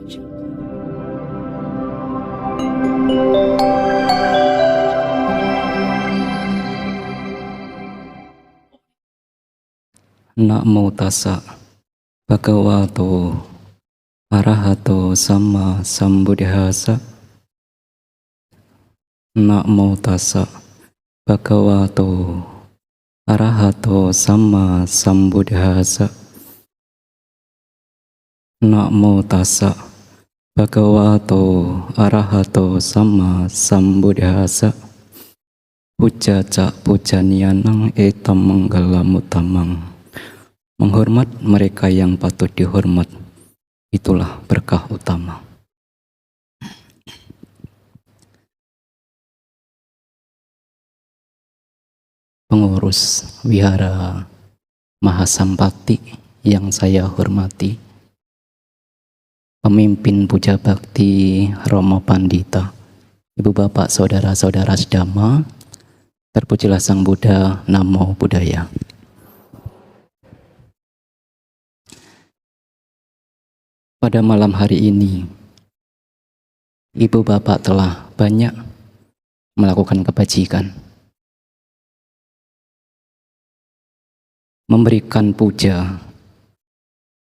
Namo tassa bhagavato arahato sama sambuddhassa. Namo tassa bhagavato arahato sama sambuddhassa. Namo tassa bhagavato arahato sama sambuddhassa. Pujaca pujanianang etam manggalam utamang. Menghormat mereka yang patut dihormat, itulah berkah utama. Pengurus Wihara Mahasampati yang saya hormati, pemimpin puja bakti Romo Pandita, Ibu Bapak Saudara-saudara sedama, terpujilah Sang Buddha, Namo Buddhaya. Pada malam hari ini, Ibu Bapak telah banyak melakukan kebajikan, memberikan puja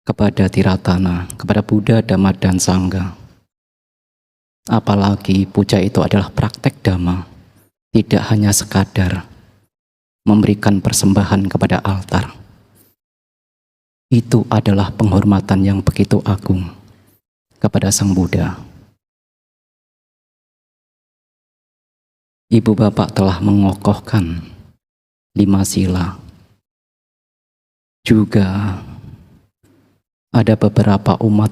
kepada Tiratana, kepada Buddha, Dhamma, dan Sangha. Apalagi puja itu adalah praktek Dhamma, tidak hanya sekadar memberikan persembahan kepada altar. Itu adalah penghormatan yang begitu agung kepada Sang Buddha. Ibu Bapak telah mengokohkan 5 sila. Juga ada beberapa umat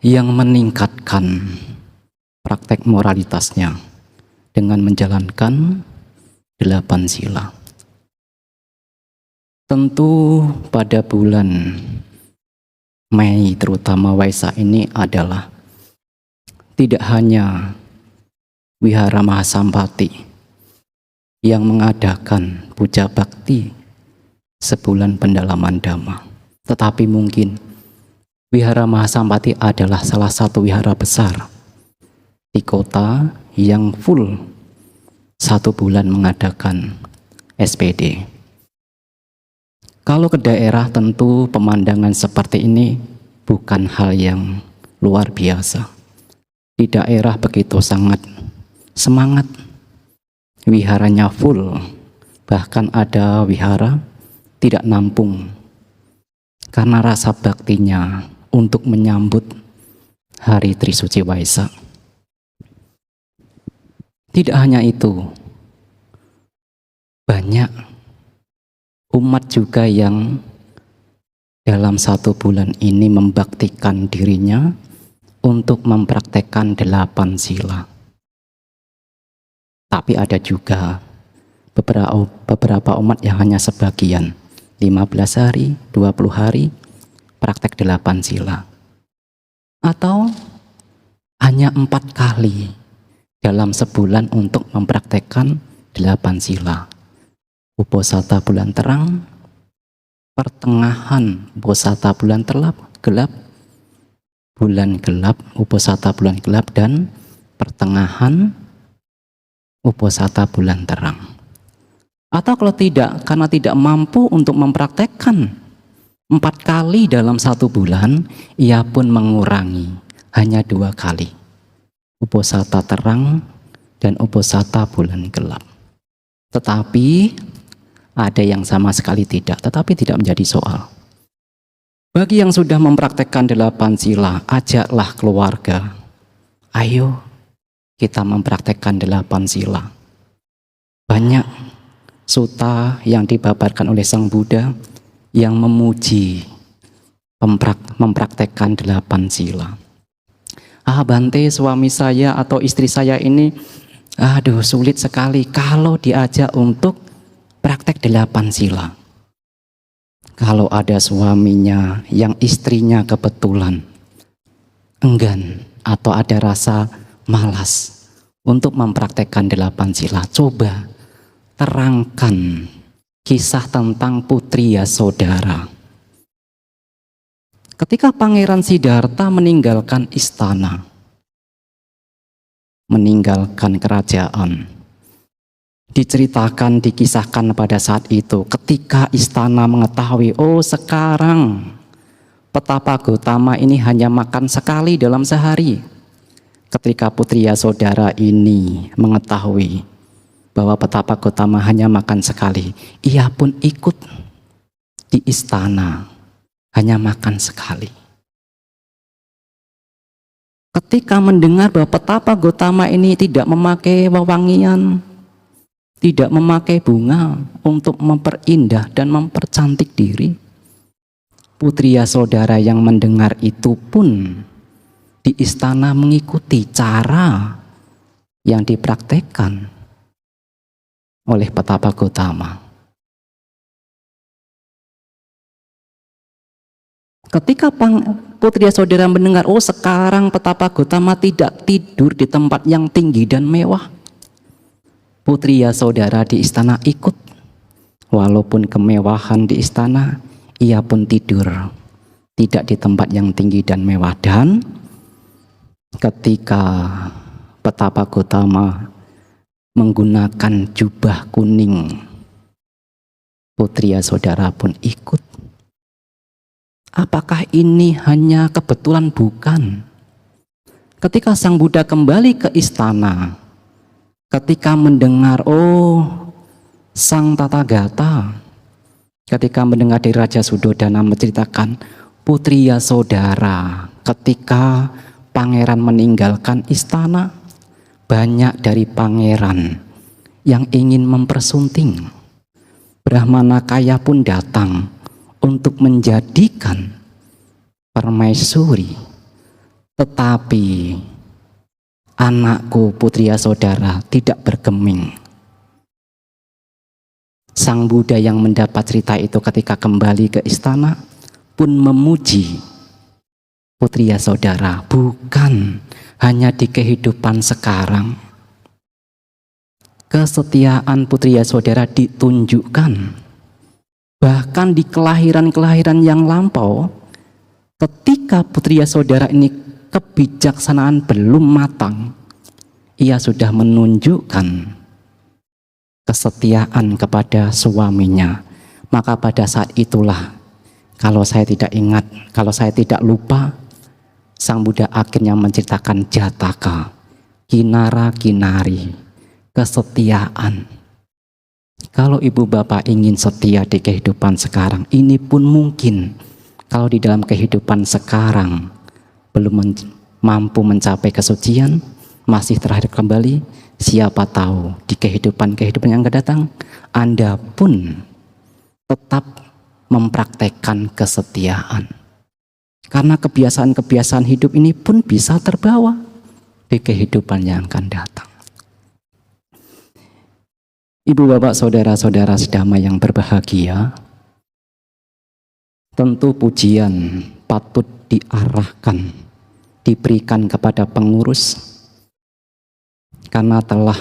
yang meningkatkan praktek moralitasnya dengan menjalankan 8 sila. Tentu pada bulan Mei terutama Waisak ini adalah tidak hanya Wihara Mahasampati yang mengadakan puja bakti sebulan pendalaman Dhamma, tetapi mungkin Wihara Mahasampati adalah salah satu wihara besar di kota yang full 1 bulan mengadakan SPD. Kalau ke daerah tentu pemandangan seperti ini bukan hal yang luar biasa. Di daerah begitu sangat semangat, wiharanya full, bahkan ada wihara tidak nampung karena rasa baktinya untuk menyambut Hari Trisuci Waisak. Tidak hanya itu, banyak umat juga yang dalam 1 bulan ini membaktikan dirinya untuk mempraktekkan 8 sila. Tapi ada juga beberapa umat yang hanya sebagian, 15 hari, 20 hari, praktek 8 sila. Atau hanya 4 kali dalam sebulan untuk mempraktekkan 8 sila. Uposata bulan terang, pertengahan uposata bulan gelap, bulan gelap, uposata bulan gelap, dan pertengahan uposata bulan terang. Atau kalau tidak, karena tidak mampu untuk mempraktekkan 4 kali dalam 1 bulan, ia pun mengurangi hanya 2 kali, uposata terang dan uposata bulan gelap. Tetapi ada yang sama sekali tidak, tetapi tidak menjadi soal. Bagi yang sudah mempraktekkan 8 sila, ajaklah keluarga. Ayo kita mempraktekkan 8 sila. Banyak sutta yang dibabarkan oleh Sang Buddha yang memuji mempraktekkan 8 sila. Bante, suami saya atau istri saya ini, aduh sulit sekali kalau diajak untuk praktek 8 sila. Kalau ada suaminya yang istrinya kebetulan enggan atau ada rasa malas untuk mempraktekkan 8 sila, coba terangkan kisah tentang Putri Yasodhara. Ketika Pangeran Siddhartha meninggalkan istana, meninggalkan kerajaan, diceritakan, dikisahkan pada saat itu ketika istana mengetahui, oh sekarang Petapa Gotama ini hanya makan sekali dalam sehari. Ketika putri Yasodhara ini mengetahui bahwa Petapa Gotama hanya makan sekali, ia pun ikut di istana, hanya makan sekali. Ketika mendengar bahwa Petapa Gotama ini tidak memakai wewangian, tidak memakai bunga untuk memperindah dan mempercantik diri, putri Yasodhara yang mendengar itu pun di istana mengikuti cara yang dipraktekkan oleh Petapa Gotama. Ketika putri Yasodhara mendengar, oh sekarang Petapa Gotama tidak tidur di tempat yang tinggi dan mewah, putri Yasodhara di istana ikut. Walaupun kemewahan di istana, ia pun tidur tidak di tempat yang tinggi dan mewah. Dan ketika Petapa Gotama menggunakan jubah kuning, putri Yasodhara pun ikut. Apakah ini hanya kebetulan? Bukan. Ketika Sang Buddha kembali ke istana, ketika mendengar, oh Sang Tathagata, ketika mendengar dari Raja Suddhodana menceritakan putri Yasodhara ketika pangeran meninggalkan istana, banyak dari pangeran yang ingin mempersunting. Brahmana kaya pun datang untuk menjadikan permaisuri, tetapi anakku putri Yasodhara tidak bergeming. Sang Buddha yang mendapat cerita itu ketika kembali ke istana pun memuji putri Yasodhara, bukan hanya di kehidupan sekarang. Kesetiaan putri Yasodhara ditunjukkan bahkan di kelahiran-kelahiran yang lampau. Ketika putri Yasodhara ini kebijaksanaan belum matang, ia sudah menunjukkan kesetiaan kepada suaminya. Maka pada saat itulah, kalau saya tidak ingat, kalau saya tidak lupa, Sang Buddha akhirnya menceritakan Jataka, Kinara Kinari, kesetiaan. Kalau ibu bapak ingin setia di kehidupan sekarang, ini pun mungkin. Kalau di dalam kehidupan sekarang belum mampu mencapai kesucian, masih terakhir kembali, siapa tahu di kehidupan yang akan datang, Anda pun tetap mempraktekkan kesetiaan. Karena kebiasaan-kebiasaan hidup ini pun bisa terbawa di kehidupan yang akan datang. Ibu bapak saudara-saudara sedama yang berbahagia, tentu pujian patut diarahkan, diberikan kepada pengurus karena telah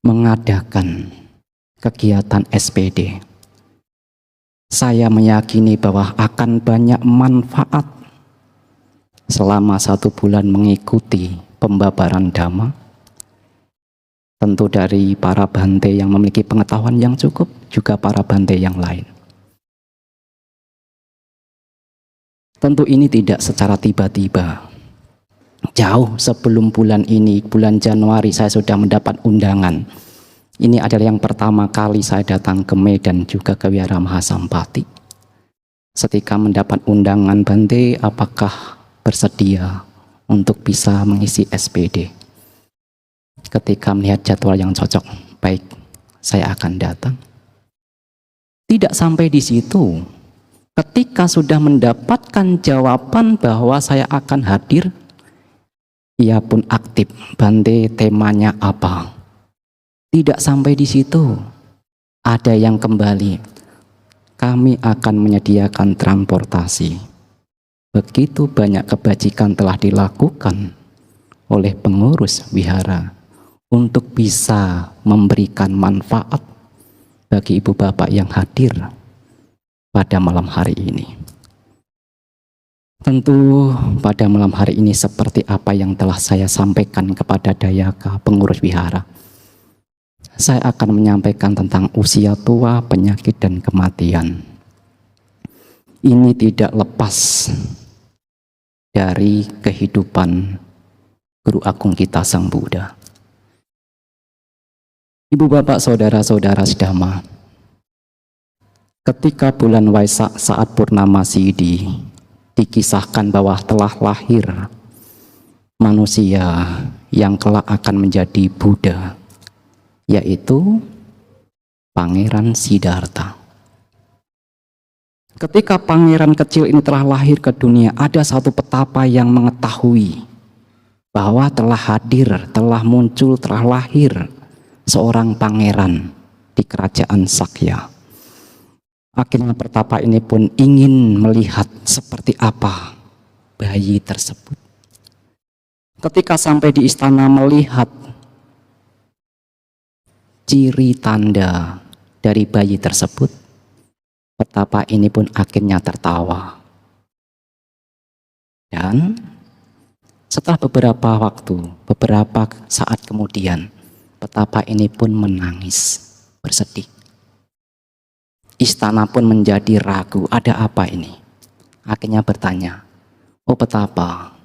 mengadakan kegiatan SPD. Saya meyakini bahwa akan banyak manfaat selama 1 bulan mengikuti pembabaran Dhamma. Tentu dari para bante yang memiliki pengetahuan yang cukup, juga para bante yang lain. Tentu ini tidak secara tiba-tiba. Jauh sebelum bulan ini, bulan Januari, saya sudah mendapat undangan. Ini adalah yang pertama kali saya datang ke Medan juga ke Wihara Mahasampati. Ketika mendapat undangan, bante, apakah bersedia untuk bisa mengisi SPD? Ketika melihat jadwal yang cocok, baik, saya akan datang. Tidak sampai di situ. Ketika sudah mendapatkan jawaban bahwa saya akan hadir, ia pun aktif. Bante, temanya apa? Tidak sampai di situ. Ada yang kembali. Kami akan menyediakan transportasi. Begitu banyak kebajikan telah dilakukan oleh pengurus wihara untuk bisa memberikan manfaat bagi ibu bapak yang hadir pada malam hari ini. Tentu pada malam hari ini seperti apa yang telah saya sampaikan kepada Dayaka pengurus wihara, saya akan menyampaikan tentang usia tua, penyakit, dan kematian. Ini tidak lepas dari kehidupan Guru Agung kita Sang Buddha. Ibu bapak saudara-saudara sedama, ketika bulan Waisak saat purnama Sidi dikisahkan bahwa telah lahir manusia yang kelak akan menjadi Buddha, yaitu Pangeran Siddhartha. Ketika pangeran kecil ini telah lahir ke dunia, ada satu petapa yang mengetahui bahwa telah hadir, telah muncul, telah lahir seorang pangeran di kerajaan Sakya. Akhirnya petapa ini pun ingin melihat seperti apa bayi tersebut. Ketika sampai di istana melihat ciri tanda dari bayi tersebut, petapa ini pun akhirnya tertawa. Dan setelah beberapa waktu, beberapa saat kemudian, petapa ini pun menangis, bersedih. Istana pun menjadi ragu, ada apa ini? Akhirnya bertanya, "Oh petapa,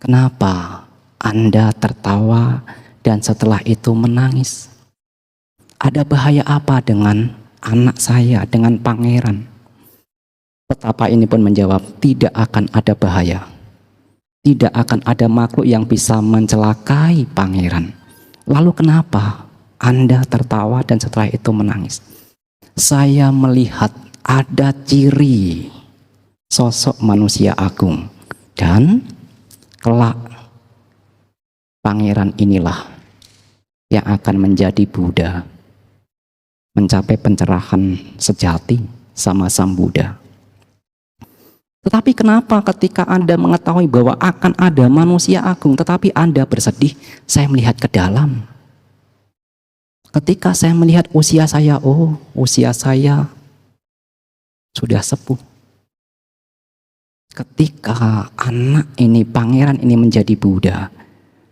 kenapa Anda tertawa dan setelah itu menangis? Ada bahaya apa dengan anak saya, dengan pangeran?" Petapa ini pun menjawab, "Tidak akan ada bahaya. Tidak akan ada makhluk yang bisa mencelakai pangeran. Lalu kenapa Anda tertawa dan setelah itu menangis?" "Saya melihat ada ciri sosok manusia agung dan kelak pangeran inilah yang akan menjadi Buddha, mencapai pencerahan sejati sama Sang Buddha. Tetapi kenapa ketika Anda mengetahui bahwa akan ada manusia agung tetapi Anda bersedih?" "Saya melihat ke dalam. Ketika saya melihat usia saya, oh usia saya sudah sepuh. Ketika anak ini, pangeran ini menjadi Buddha,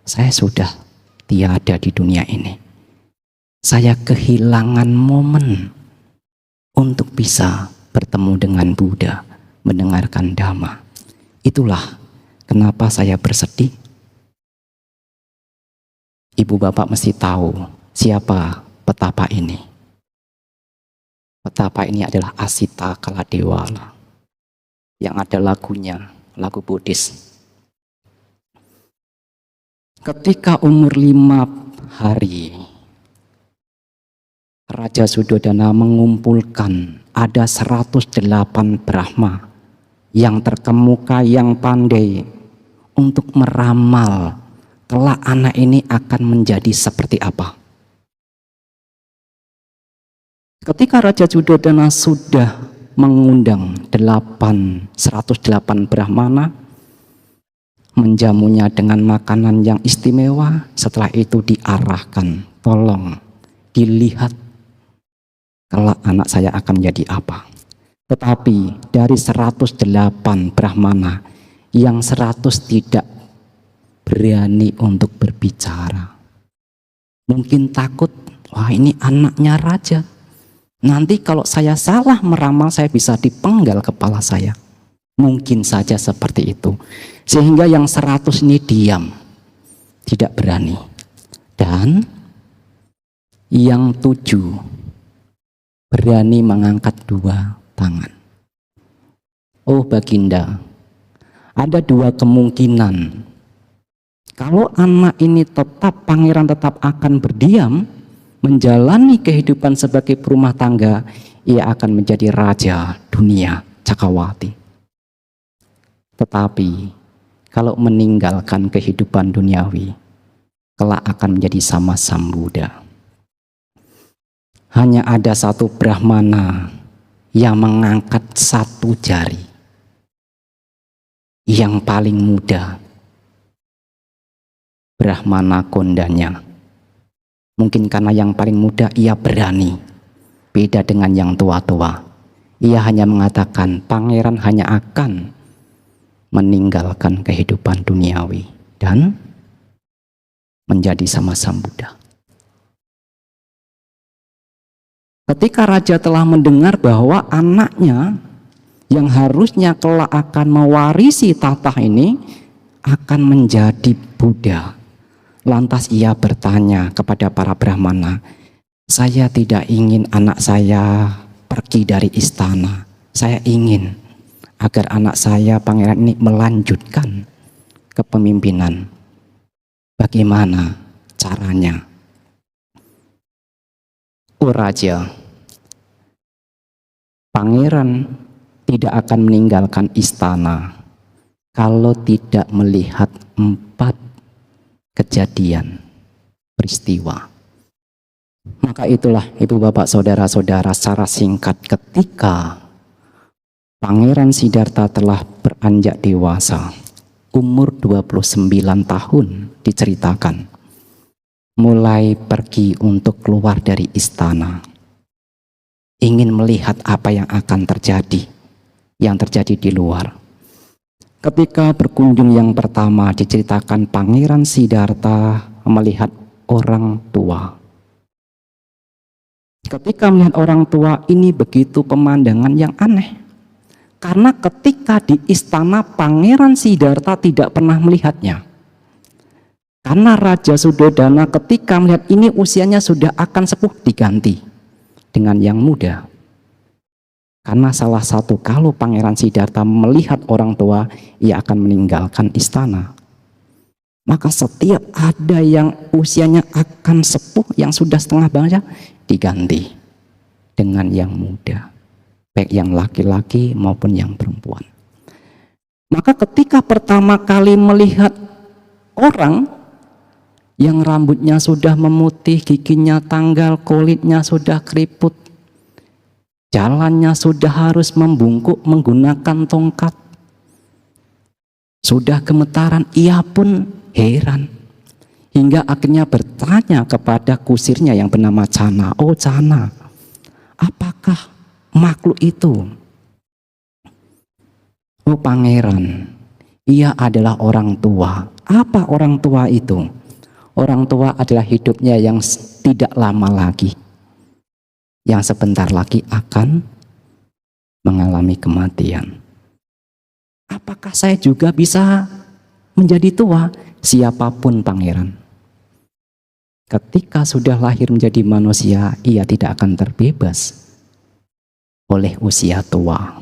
saya sudah tiada di dunia ini. Saya kehilangan momen untuk bisa bertemu dengan Buddha, mendengarkan Dhamma. Itulah kenapa saya bersedih." Ibu bapak mesti tahu siapa petapa ini. Petapa ini adalah Asita Kaladewala yang ada lagunya, lagu Buddhis. Ketika umur 5 hari, Raja Suddhodana mengumpulkan ada 108 Brahma yang terkemuka, yang pandai untuk meramal kelak anak ini akan menjadi seperti apa. Ketika Raja Suddhodana sudah mengundang 108 Brahmana, menjamunya dengan makanan yang istimewa, setelah itu diarahkan, "Tolong dilihat kelak anak saya akan menjadi apa." Tetapi dari 108 Brahmana, yang 100 tidak berani untuk berbicara. Mungkin takut, wah ini anaknya raja. Nanti kalau saya salah meramal, saya bisa dipenggal kepala saya. Mungkin saja seperti itu. Sehingga yang 100 ini diam, tidak berani. Dan yang 7 berani mengangkat 2 tangan. "Oh Baginda, ada 2 kemungkinan. Kalau anak ini tetap, pangeran tetap akan berdiam, menjalani kehidupan sebagai perumah tangga, ia akan menjadi raja dunia Cakrawati. Tetapi kalau meninggalkan kehidupan duniawi, kelak akan menjadi sama Sang Buddha." Hanya ada 1 Brahmana yang mengangkat 1 jari, yang paling muda, Brahmana Kondanya. Mungkin karena yang paling muda ia berani, beda dengan yang tua-tua. Ia hanya mengatakan pangeran hanya akan meninggalkan kehidupan duniawi dan menjadi sama-sama Buddha. Ketika raja telah mendengar bahwa anaknya yang harusnya kelak akan mewarisi tahta ini akan menjadi Buddha, lantas ia bertanya kepada para brahmana, saya tidak ingin anak saya pergi dari istana. Saya ingin agar anak saya pangeran ini melanjutkan kepemimpinan. Bagaimana caranya? Oh raja, pangeran tidak akan meninggalkan istana kalau tidak melihat 4 kejadian peristiwa. Maka itulah ibu bapak saudara-saudara, secara singkat ketika Pangeran Siddhartha telah beranjak dewasa, umur 29 tahun diceritakan, mulai pergi untuk keluar dari istana, ingin melihat apa yang akan terjadi, yang terjadi di luar. Ketika berkunjung yang pertama diceritakan Pangeran Siddhartha melihat orang tua. Ketika melihat orang tua ini begitu pemandangan yang aneh. Karena ketika di istana Pangeran Siddhartha tidak pernah melihatnya. Karena Raja Suddhodana ketika melihat ini usianya sudah akan sepuh diganti dengan yang muda. Karena salah satu kalau Pangeran Siddhartha melihat orang tua, ia akan meninggalkan istana. Maka setiap ada yang usianya akan sepuh, yang sudah setengah bangsa, diganti dengan yang muda, baik yang laki-laki maupun yang perempuan. Maka ketika pertama kali melihat orang yang rambutnya sudah memutih, giginya tanggal, kulitnya sudah keriput, jalannya sudah harus membungkuk menggunakan tongkat, sudah gemetaran, ia pun heran. Hingga akhirnya bertanya kepada kusirnya yang bernama Cana, oh Cana, apakah makhluk itu? Oh pangeran, ia adalah orang tua. Apa orang tua itu? Orang tua adalah hidupnya yang tidak lama lagi, yang sebentar lagi akan mengalami kematian. Apakah saya juga bisa menjadi tua? Siapapun pangeran, ketika sudah lahir menjadi manusia, ia tidak akan terbebas oleh usia tua.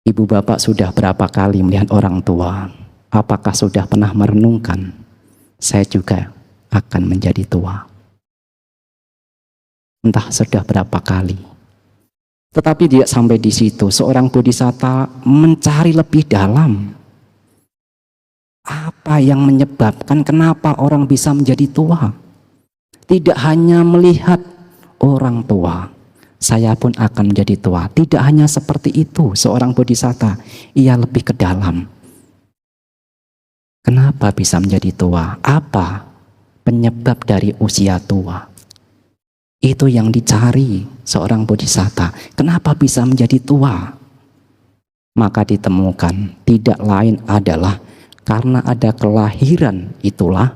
Ibu bapak sudah berapa kali melihat orang tua? Apakah sudah pernah merenungkan, saya juga akan menjadi tua? Entah sudah berapa kali. Tetapi tidak sampai di situ, seorang bodhisatta mencari lebih dalam. Apa yang menyebabkan kenapa orang bisa menjadi tua? Tidak hanya melihat orang tua, saya pun akan menjadi tua. Tidak hanya seperti itu seorang bodhisatta, ia lebih ke dalam. Kenapa bisa menjadi tua? Apa penyebab dari usia tua? Itu yang dicari seorang bodhisatta. Kenapa bisa menjadi tua? Maka ditemukan tidak lain adalah karena ada kelahiran, itulah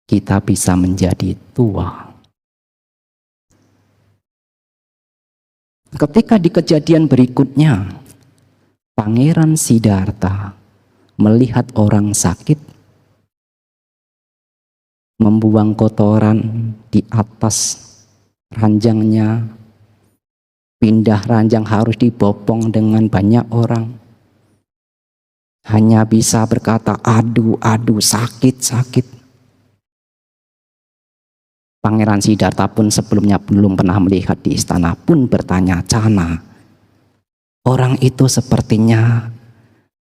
kita bisa menjadi tua. Ketika di kejadian berikutnya, Pangeran Siddhartha melihat orang sakit membuang kotoran di atas ranjangnya, pindah ranjang harus dibopong dengan banyak orang. Hanya bisa berkata, aduh, aduh, sakit, sakit. Pangeran Siddhartha pun sebelumnya belum pernah melihat di istana pun bertanya, Cana, orang itu sepertinya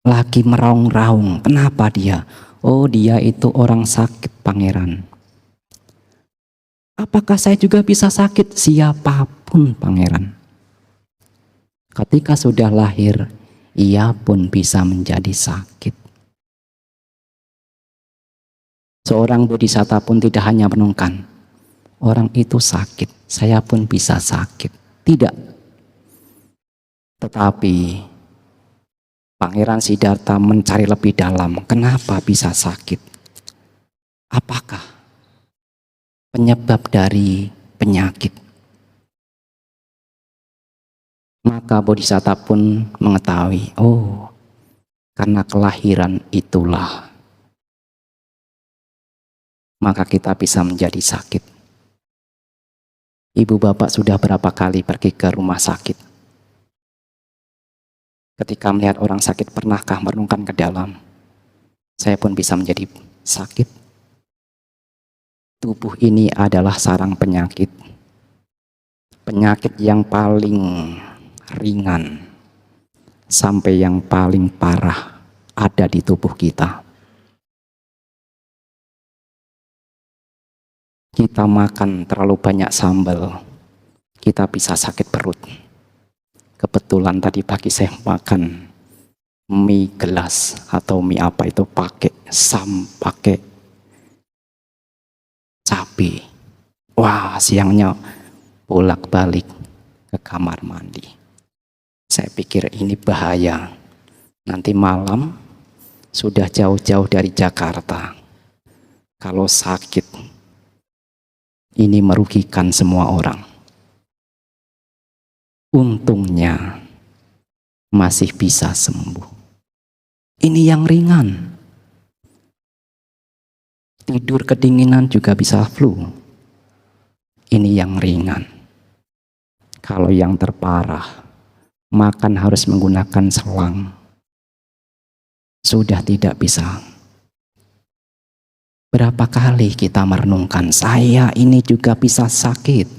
lagi meraung-raung. Kenapa dia? Oh, dia itu orang sakit, pangeran. Apakah saya juga bisa sakit? Siapapun, pangeran. Ketika sudah lahir, ia pun bisa menjadi sakit. Seorang bodhisatta pun tidak hanya merenungkan, orang itu sakit, saya pun bisa sakit. Tidak. Tetapi Pangeran Siddhartha mencari lebih dalam, kenapa bisa sakit? Apakah penyebab dari penyakit? Maka Bodhisatta pun mengetahui, oh, karena kelahiran itulah maka kita bisa menjadi sakit. Ibu bapak sudah berapa kali pergi ke rumah sakit? Ketika melihat orang sakit, pernahkah merenungkan ke dalam? Saya pun bisa menjadi sakit. Tubuh ini adalah sarang penyakit. Penyakit yang paling ringan sampai yang paling parah ada di tubuh kita. Kita makan terlalu banyak sambal, kita bisa sakit perut. Kebetulan tadi pagi saya makan mie gelas atau mie apa itu pakai cabai. Wah, siangnya bolak-balik ke kamar mandi. Saya pikir ini bahaya. Nanti malam sudah jauh-jauh dari Jakarta. Kalau sakit, ini merugikan semua orang. Untungnya masih bisa sembuh. Ini yang ringan. Tidur kedinginan juga bisa flu. Ini yang ringan. Kalau yang terparah, makan harus menggunakan selang. Sudah tidak bisa. Berapa kali kita merenungkan, saya ini juga bisa sakit.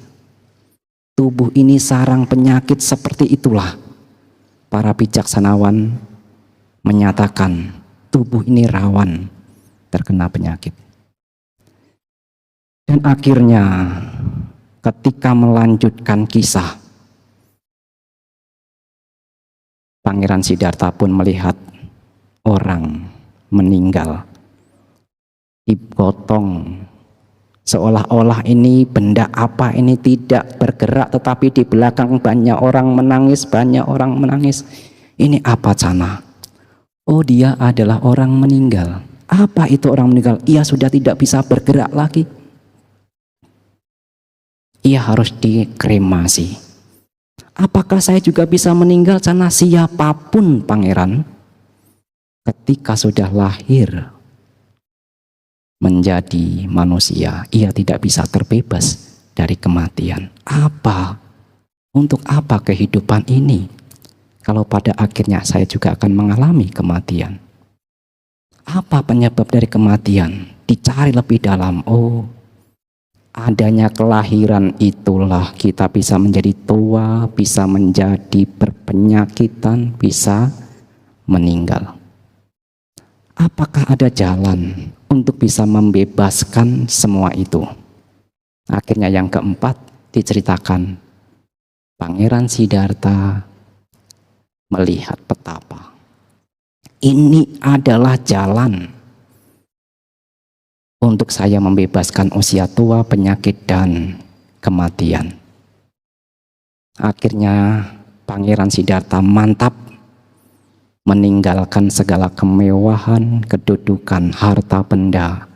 Tubuh ini sarang penyakit, seperti itulah para bijaksanawan menyatakan tubuh ini rawan terkena penyakit. Dan akhirnya ketika melanjutkan kisah, Pangeran Siddhartha pun melihat orang meninggal, dipotong, seolah-olah ini benda apa ini tidak bergerak, tetapi di belakang banyak orang menangis, Ini apa Cana? Oh, dia adalah orang meninggal. Apa itu orang meninggal? Ia sudah tidak bisa bergerak lagi. Ia harus dikremasi. Apakah saya juga bisa meninggal Cana? Siapapun pangeran, ketika sudah lahir menjadi manusia, ia tidak bisa terbebas dari kematian. Untuk apa kehidupan ini? Kalau pada akhirnya saya juga akan mengalami kematian. Apa penyebab dari kematian? Dicari lebih dalam. Oh, adanya kelahiran itulah kita bisa menjadi tua, bisa menjadi berpenyakitan, bisa meninggal. Apakah ada jalan untuk bisa membebaskan semua itu? Akhirnya yang keempat diceritakan, Pangeran Siddhartha melihat petapa. Ini adalah jalan untuk saya membebaskan usia tua, penyakit, dan kematian. Akhirnya Pangeran Siddhartha mantap meninggalkan segala kemewahan, kedudukan, harta benda.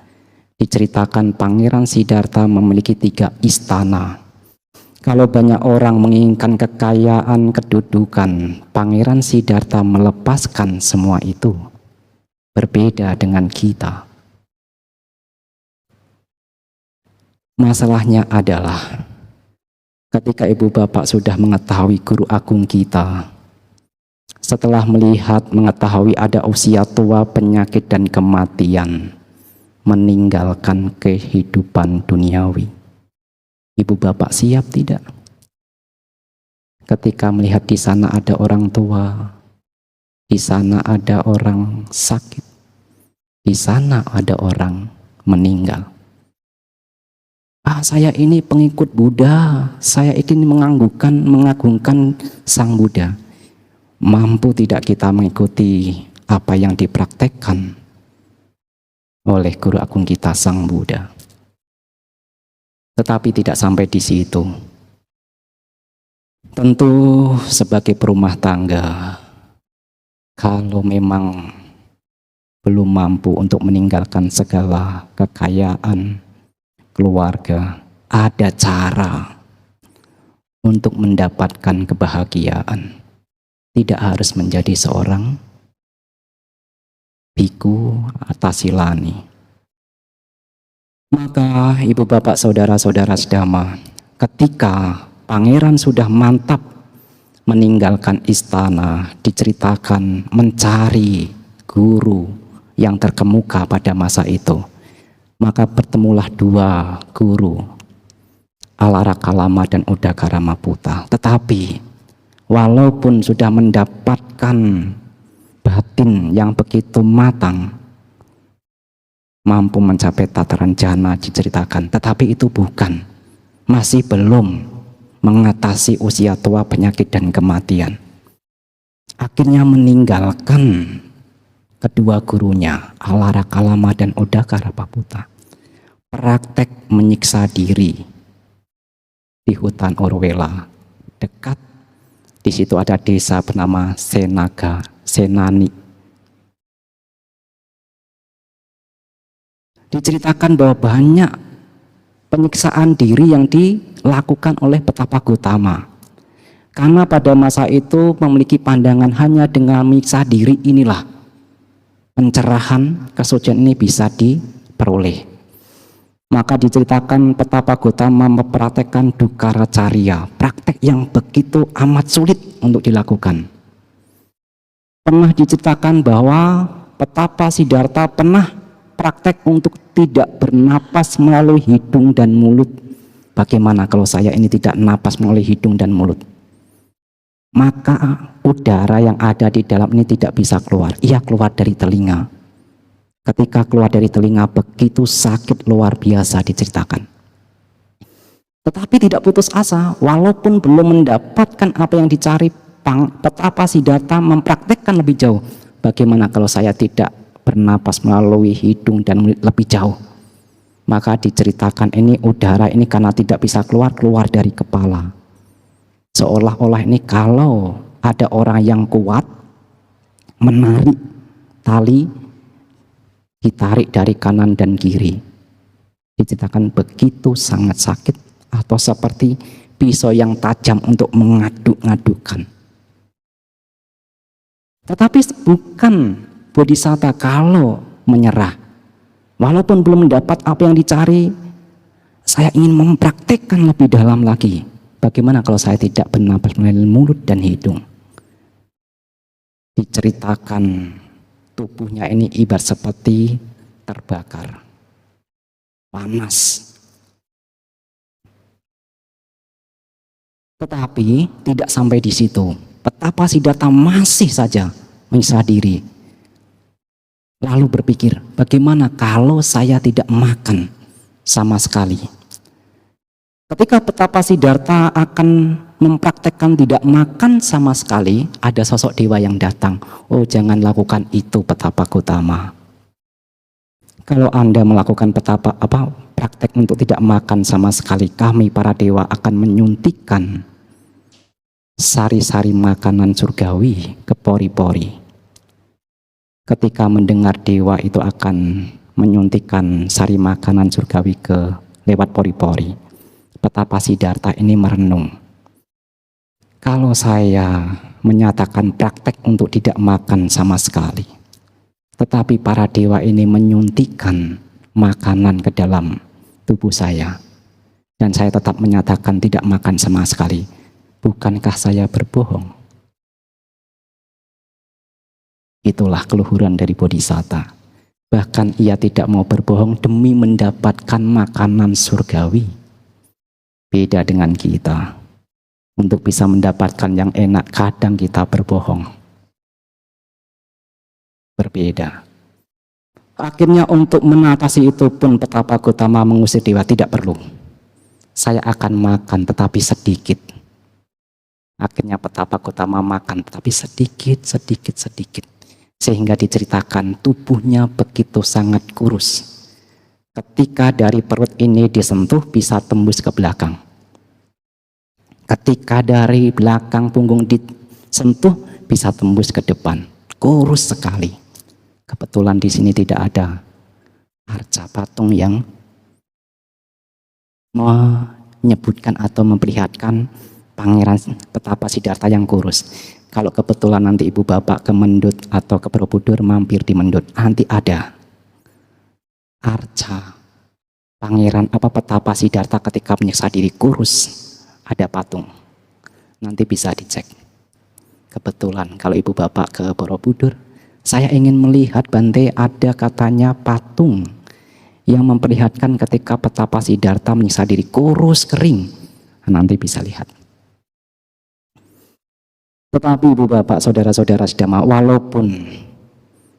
Diceritakan Pangeran Siddhartha memiliki 3 istana. Kalau banyak orang menginginkan kekayaan, kedudukan, Pangeran Siddhartha melepaskan semua itu. Berbeda dengan kita. Masalahnya adalah ketika ibu bapak sudah mengetahui guru agung kita, setelah melihat, mengetahui ada usia tua, penyakit, dan kematian, meninggalkan kehidupan duniawi. Ibu bapak siap tidak? Ketika melihat di sana ada orang tua, di sana ada orang sakit, di sana ada orang meninggal. Saya ini pengikut Buddha, saya ini mengagungkan Sang Buddha. Mampu tidak kita mengikuti apa yang dipraktekkan oleh guru agung kita Sang Buddha? Tetapi tidak sampai di situ. Tentu sebagai perumah tangga, Kalau memang belum mampu untuk meninggalkan segala kekayaan keluarga, ada cara untuk mendapatkan kebahagiaan. Tidak harus menjadi seorang biku atasilani. Maka ibu bapak saudara-saudara sedama, ketika pangeran sudah mantap meninggalkan istana, diceritakan mencari guru yang terkemuka pada masa itu, maka bertemulah dua guru, Alarakalama dan Udakaramaputa. Tetapi walaupun sudah mendapatkan batin yang begitu matang, mampu mencapai tataran jana diceritakan, tetapi itu masih belum mengatasi usia tua, penyakit, dan kematian. Akhirnya meninggalkan kedua gurunya, Alarakalama dan Udakaramaputa, praktek menyiksa diri di hutan Orwela. Dekat di situ ada desa bernama Senani. Diceritakan bahwa banyak penyiksaan diri yang dilakukan oleh Petapa Gotama, karena pada masa itu memiliki pandangan hanya dengan menyiksa diri inilah pencerahan, kesucian ini bisa diperoleh. Maka diceritakan Petapa Gotama mempraktekkan Dukaracarya, praktek yang begitu amat sulit untuk dilakukan. Pernah diceritakan bahwa Petapa Siddhartha pernah praktek untuk tidak bernapas melalui hidung dan mulut. Bagaimana kalau saya ini tidak napas melalui hidung dan mulut? Maka udara yang ada di dalam ini tidak bisa keluar. Ia keluar dari telinga. Ketika keluar dari telinga begitu sakit luar biasa diceritakan. Tetapi tidak putus asa, walaupun belum mendapatkan apa yang dicari, Petapa Siddhartha mempraktekkan lebih jauh. Bagaimana kalau saya tidak bernapas melalui hidung dan mulut lebih jauh? Maka diceritakan ini udara ini karena tidak bisa keluar dari kepala. Seolah-olah ini kalau ada orang yang kuat menarik tali, ditarik dari kanan dan kiri. Diceritakan begitu sangat sakit, atau seperti pisau yang tajam untuk mengaduk-ngadukkan. Tetapi bukan Bodhisatta kalau menyerah, walaupun belum mendapat apa yang dicari, saya ingin mempraktekkan lebih dalam lagi. Bagaimana kalau saya tidak bernapas melalui mulut dan hidung? Diceritakan tubuhnya ini ibarat seperti terbakar, panas. Tetapi tidak sampai di situ. Petapa Siddhartha masih saja menyiksa diri. Lalu berpikir, bagaimana kalau saya tidak makan sama sekali? Ketika Petapa Siddhartha akan mempraktekkan tidak makan sama sekali, ada sosok dewa yang datang. Oh, jangan lakukan itu Petapa Gotama. Kalau Anda melakukan praktek untuk tidak makan sama sekali, kami para dewa akan menyuntikkan sari-sari makanan surgawi ke pori-pori. Ketika mendengar dewa itu akan menyuntikkan sari makanan surgawi ke lewat pori-pori, Petapa Siddhartha ini merenung. Kalau saya menyatakan praktek untuk tidak makan sama sekali, tetapi para dewa ini menyuntikkan makanan ke dalam tubuh saya, dan saya tetap menyatakan tidak makan sama sekali, bukankah saya berbohong? Itulah keluhuran dari Bodhisatta. Bahkan ia tidak mau berbohong demi mendapatkan makanan surgawi. Beda dengan kita. Untuk bisa mendapatkan yang enak, kadang kita berbohong. Berbeda. Akhirnya untuk mengatasi itu pun Petapa Gotama mengusir dewa, tidak perlu. Saya akan makan tetapi sedikit. Akhirnya Petapa Gotama makan tetapi sedikit. Sehingga diceritakan tubuhnya begitu sangat kurus. Ketika dari perut ini disentuh bisa tembus ke belakang. Ketika dari belakang punggung disentuh bisa tembus ke depan. kurus sekali. Kebetulan di sini tidak ada arca patung yang menyebutkan atau memperlihatkan Pangeran Betapa Siddhartha yang kurus. Kalau kebetulan nanti ibu bapak ke Mendut atau ke Borobudur mampir di Mendut, nanti ada arca Pangeran Betapa Siddhartha ketika menyiksa diri kurus, ada patung. Nanti bisa dicek. Kebetulan kalau ibu bapak ke Borobudur, saya ingin melihat Bante, ada katanya patung yang memperlihatkan ketika Betapa Siddhartha menyiksa diri kurus kering. Nanti bisa lihat. Tetapi ibu bapak, saudara-saudara sedama, walaupun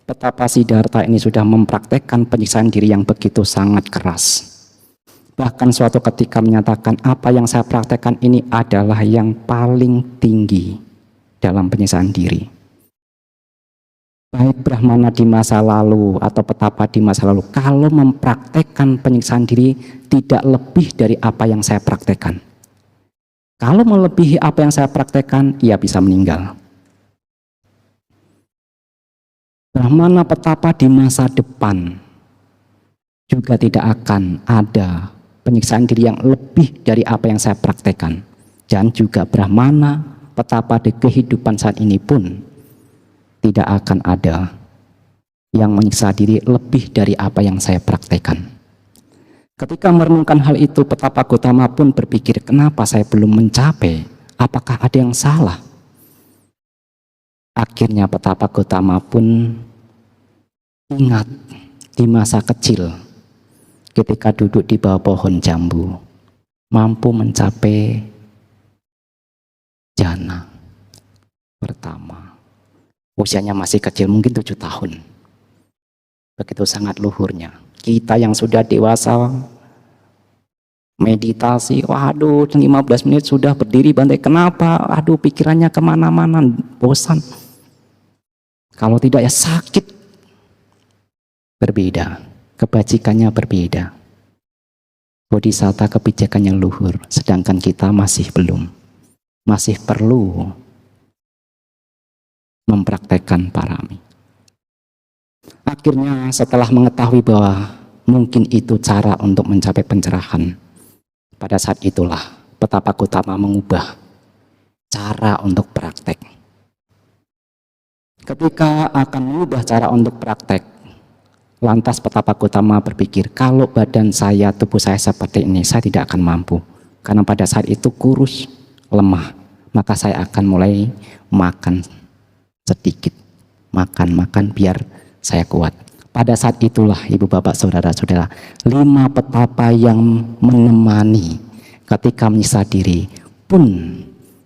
Betapa Siddhartha ini sudah mempraktekkan penyiksaan diri yang begitu sangat keras, bahkan suatu ketika menyatakan apa yang saya praktekkan ini adalah yang paling tinggi dalam penyiksaan diri. Baik Brahmana di masa lalu atau petapa di masa lalu, kalau mempraktekkan penyiksaan diri tidak lebih dari apa yang saya praktekkan. Kalau melebihi apa yang saya praktekkan, ia bisa meninggal. Brahmana petapa di masa depan juga tidak akan ada penyiksaan diri yang lebih dari apa yang saya praktekkan. Dan juga Brahmana petapa di kehidupan saat ini pun tidak akan ada yang menyiksa diri lebih dari apa yang saya praktekkan. Ketika merenungkan hal itu, Petapa Gotama pun berpikir, kenapa saya belum mencapai? Apakah ada yang salah? Akhirnya Petapa Gotama pun ingat di masa kecil ketika duduk di bawah pohon jambu, mampu mencapai jana pertama. Usianya masih kecil, mungkin 7 tahun. Begitu sangat luhurnya. Kita yang sudah dewasa meditasi, waduh 15 menit sudah berdiri Bante, kenapa? Aduh pikirannya kemana-mana, bosan. Kalau tidak ya sakit. Berbeda, kebajikannya berbeda. Bodhisatta kebijakannya luhur, sedangkan kita masih belum. Masih perlu mempraktekkan parami. Akhirnya setelah mengetahui bahwa mungkin itu cara untuk mencapai pencerahan, pada saat itulah Petapa Gotama mengubah cara untuk praktek. Ketika akan mengubah cara untuk praktek, lantas Petapa Gotama berpikir, kalau badan saya, tubuh saya seperti ini, saya tidak akan mampu. Karena pada saat itu kurus, lemah, maka saya akan mulai makan sedikit. Makan biar saya kuat. Pada saat itulah ibu bapak saudara-saudara, 5 petapa yang menemani ketika menyiksa diri pun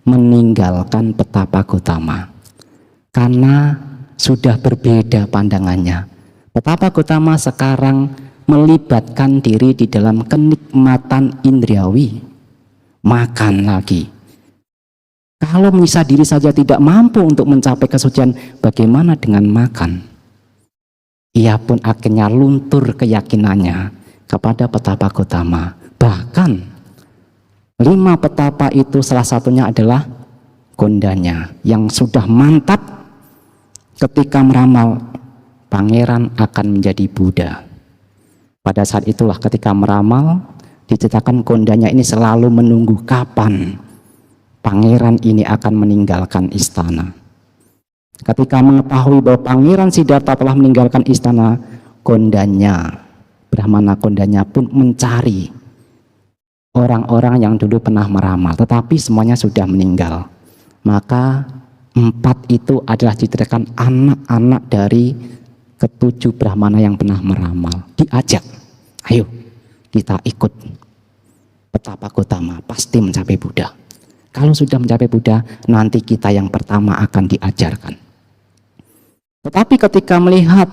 meninggalkan Petapa Gotama. Karena sudah berbeda pandangannya. Petapa Gotama sekarang melibatkan diri di dalam kenikmatan indriawi. Makan lagi. Kalau menyiksa diri saja tidak mampu untuk mencapai kesucian, bagaimana dengan makan? Ia pun akhirnya luntur keyakinannya kepada Petapa Gotama. Bahkan 5 petapa itu salah satunya adalah Kondanya yang sudah mantap ketika meramal pangeran akan menjadi Buddha. Pada saat itulah ketika meramal, diceritakan Kondanya ini selalu menunggu kapan pangeran ini akan meninggalkan istana. Ketika mengetahui bahwa Pangeran Siddhartha telah meninggalkan istana, Kondanya, Brahmana Kondanya pun mencari orang-orang yang dulu pernah meramal, tetapi semuanya sudah meninggal. Maka 4 itu adalah diceritakan anak-anak dari ke-7 Brahmana yang pernah meramal. Diajak, ayo kita ikut Petapa Gotama, pasti mencapai Buddha. Kalau sudah mencapai Buddha, nanti kita yang pertama akan diajarkan. Tetapi ketika melihat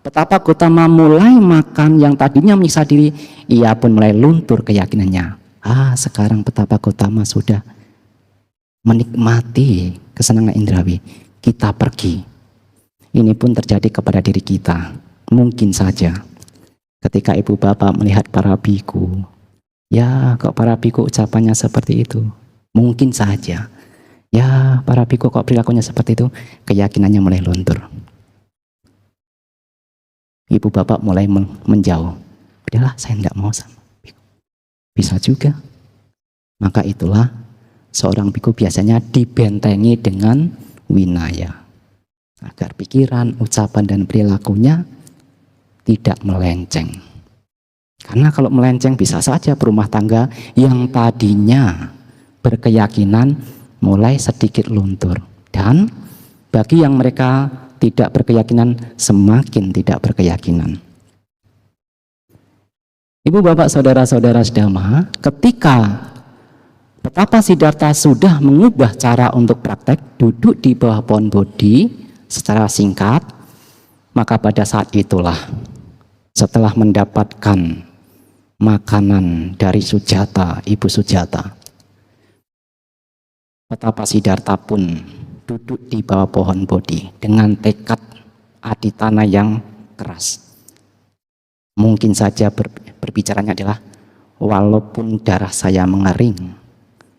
Petapa Gotama mulai makan yang tadinya menyiksa diri, ia pun mulai luntur keyakinannya. Sekarang Petapa Gotama sudah menikmati kesenangan indrawi. Kita pergi. Ini pun terjadi kepada diri kita. Mungkin saja ketika ibu bapak melihat para biku, ya kok para biku ucapannya seperti itu. Mungkin saja Ya, para biku kok perilakunya seperti itu, keyakinannya mulai luntur. Ibu bapak mulai menjauh. Udahlah, saya tidak mau sama biku. Bisa juga. Maka itulah seorang biku biasanya dibentengi dengan winaya. Agar pikiran, ucapan, dan perilakunya tidak melenceng. Karena kalau melenceng bisa saja berumah tangga yang tadinya berkeyakinan mulai sedikit luntur. Dan bagi yang mereka tidak berkeyakinan, semakin tidak berkeyakinan. Ibu bapak saudara-saudara sedama, ketika betapa Siddhartha sudah mengubah cara untuk praktek duduk di bawah pohon Bodhi secara singkat, maka pada saat itulah setelah mendapatkan makanan dari Sujata, ibu Sujata, betapa Siddhartha pun duduk di bawah pohon Bodhi dengan tekad aditana yang keras. Mungkin saja berbicaranya adalah, walaupun darah saya mengering,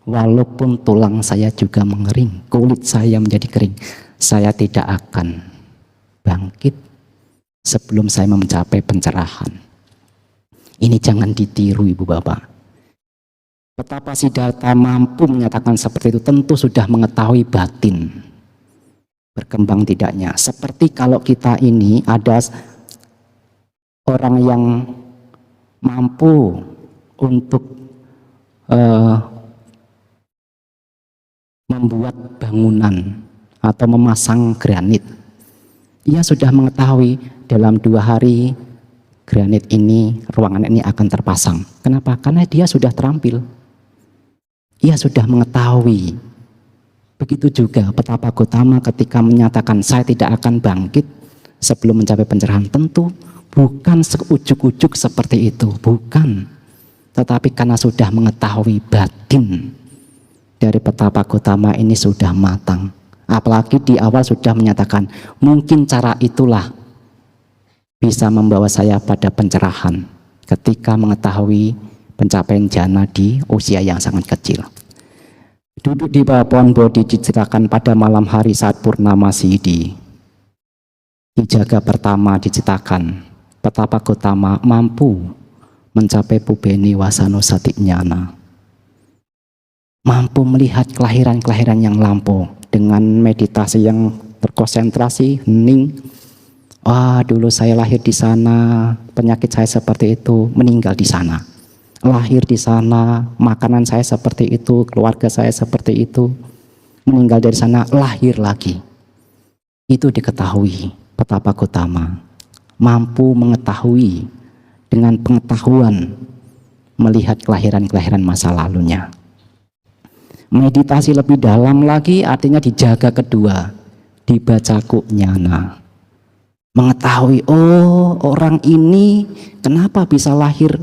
walaupun tulang saya juga mengering, kulit saya menjadi kering, saya tidak akan bangkit sebelum saya mencapai pencerahan. Ini jangan ditiru ibu bapak. Betapa Siddhartha mampu menyatakan seperti itu, tentu sudah mengetahui batin berkembang tidaknya. Seperti kalau kita ini ada orang yang mampu untuk membuat bangunan atau memasang granit. Ia sudah mengetahui dalam 2 hari granit ini, ruangan ini akan terpasang. Kenapa? Karena dia sudah terampil. Ia sudah mengetahui. Begitu juga betapa Gautama ketika menyatakan saya tidak akan bangkit sebelum mencapai pencerahan, tentu bukan seujuk-ujuk seperti itu, bukan. Tetapi karena sudah mengetahui batin dari betapa Gautama ini sudah matang. Apalagi di awal sudah menyatakan, mungkin cara itulah bisa membawa saya pada pencerahan ketika mengetahui pencapaian jana di usia yang sangat kecil. Duduk di bawah pohon Bodhi diceritakan pada malam hari saat purnama Siddhi. Di jaga pertama diceritakan betapa Gautama mampu mencapai Pubeni Wasano Satiknyana, mampu melihat kelahiran-kelahiran yang lampau dengan meditasi yang terkonsentrasi, hening. Wah, dulu saya lahir di sana, penyakit saya seperti itu, meninggal di sana. Lahir di sana, makanan saya seperti itu, keluarga saya seperti itu, meninggal dari sana, lahir lagi. Itu diketahui betapa Gautama mampu mengetahui dengan pengetahuan melihat kelahiran-kelahiran masa lalunya. Meditasi lebih dalam lagi artinya dijaga kedua, dibaca kunyana. Mengetahui, oh orang ini kenapa bisa lahir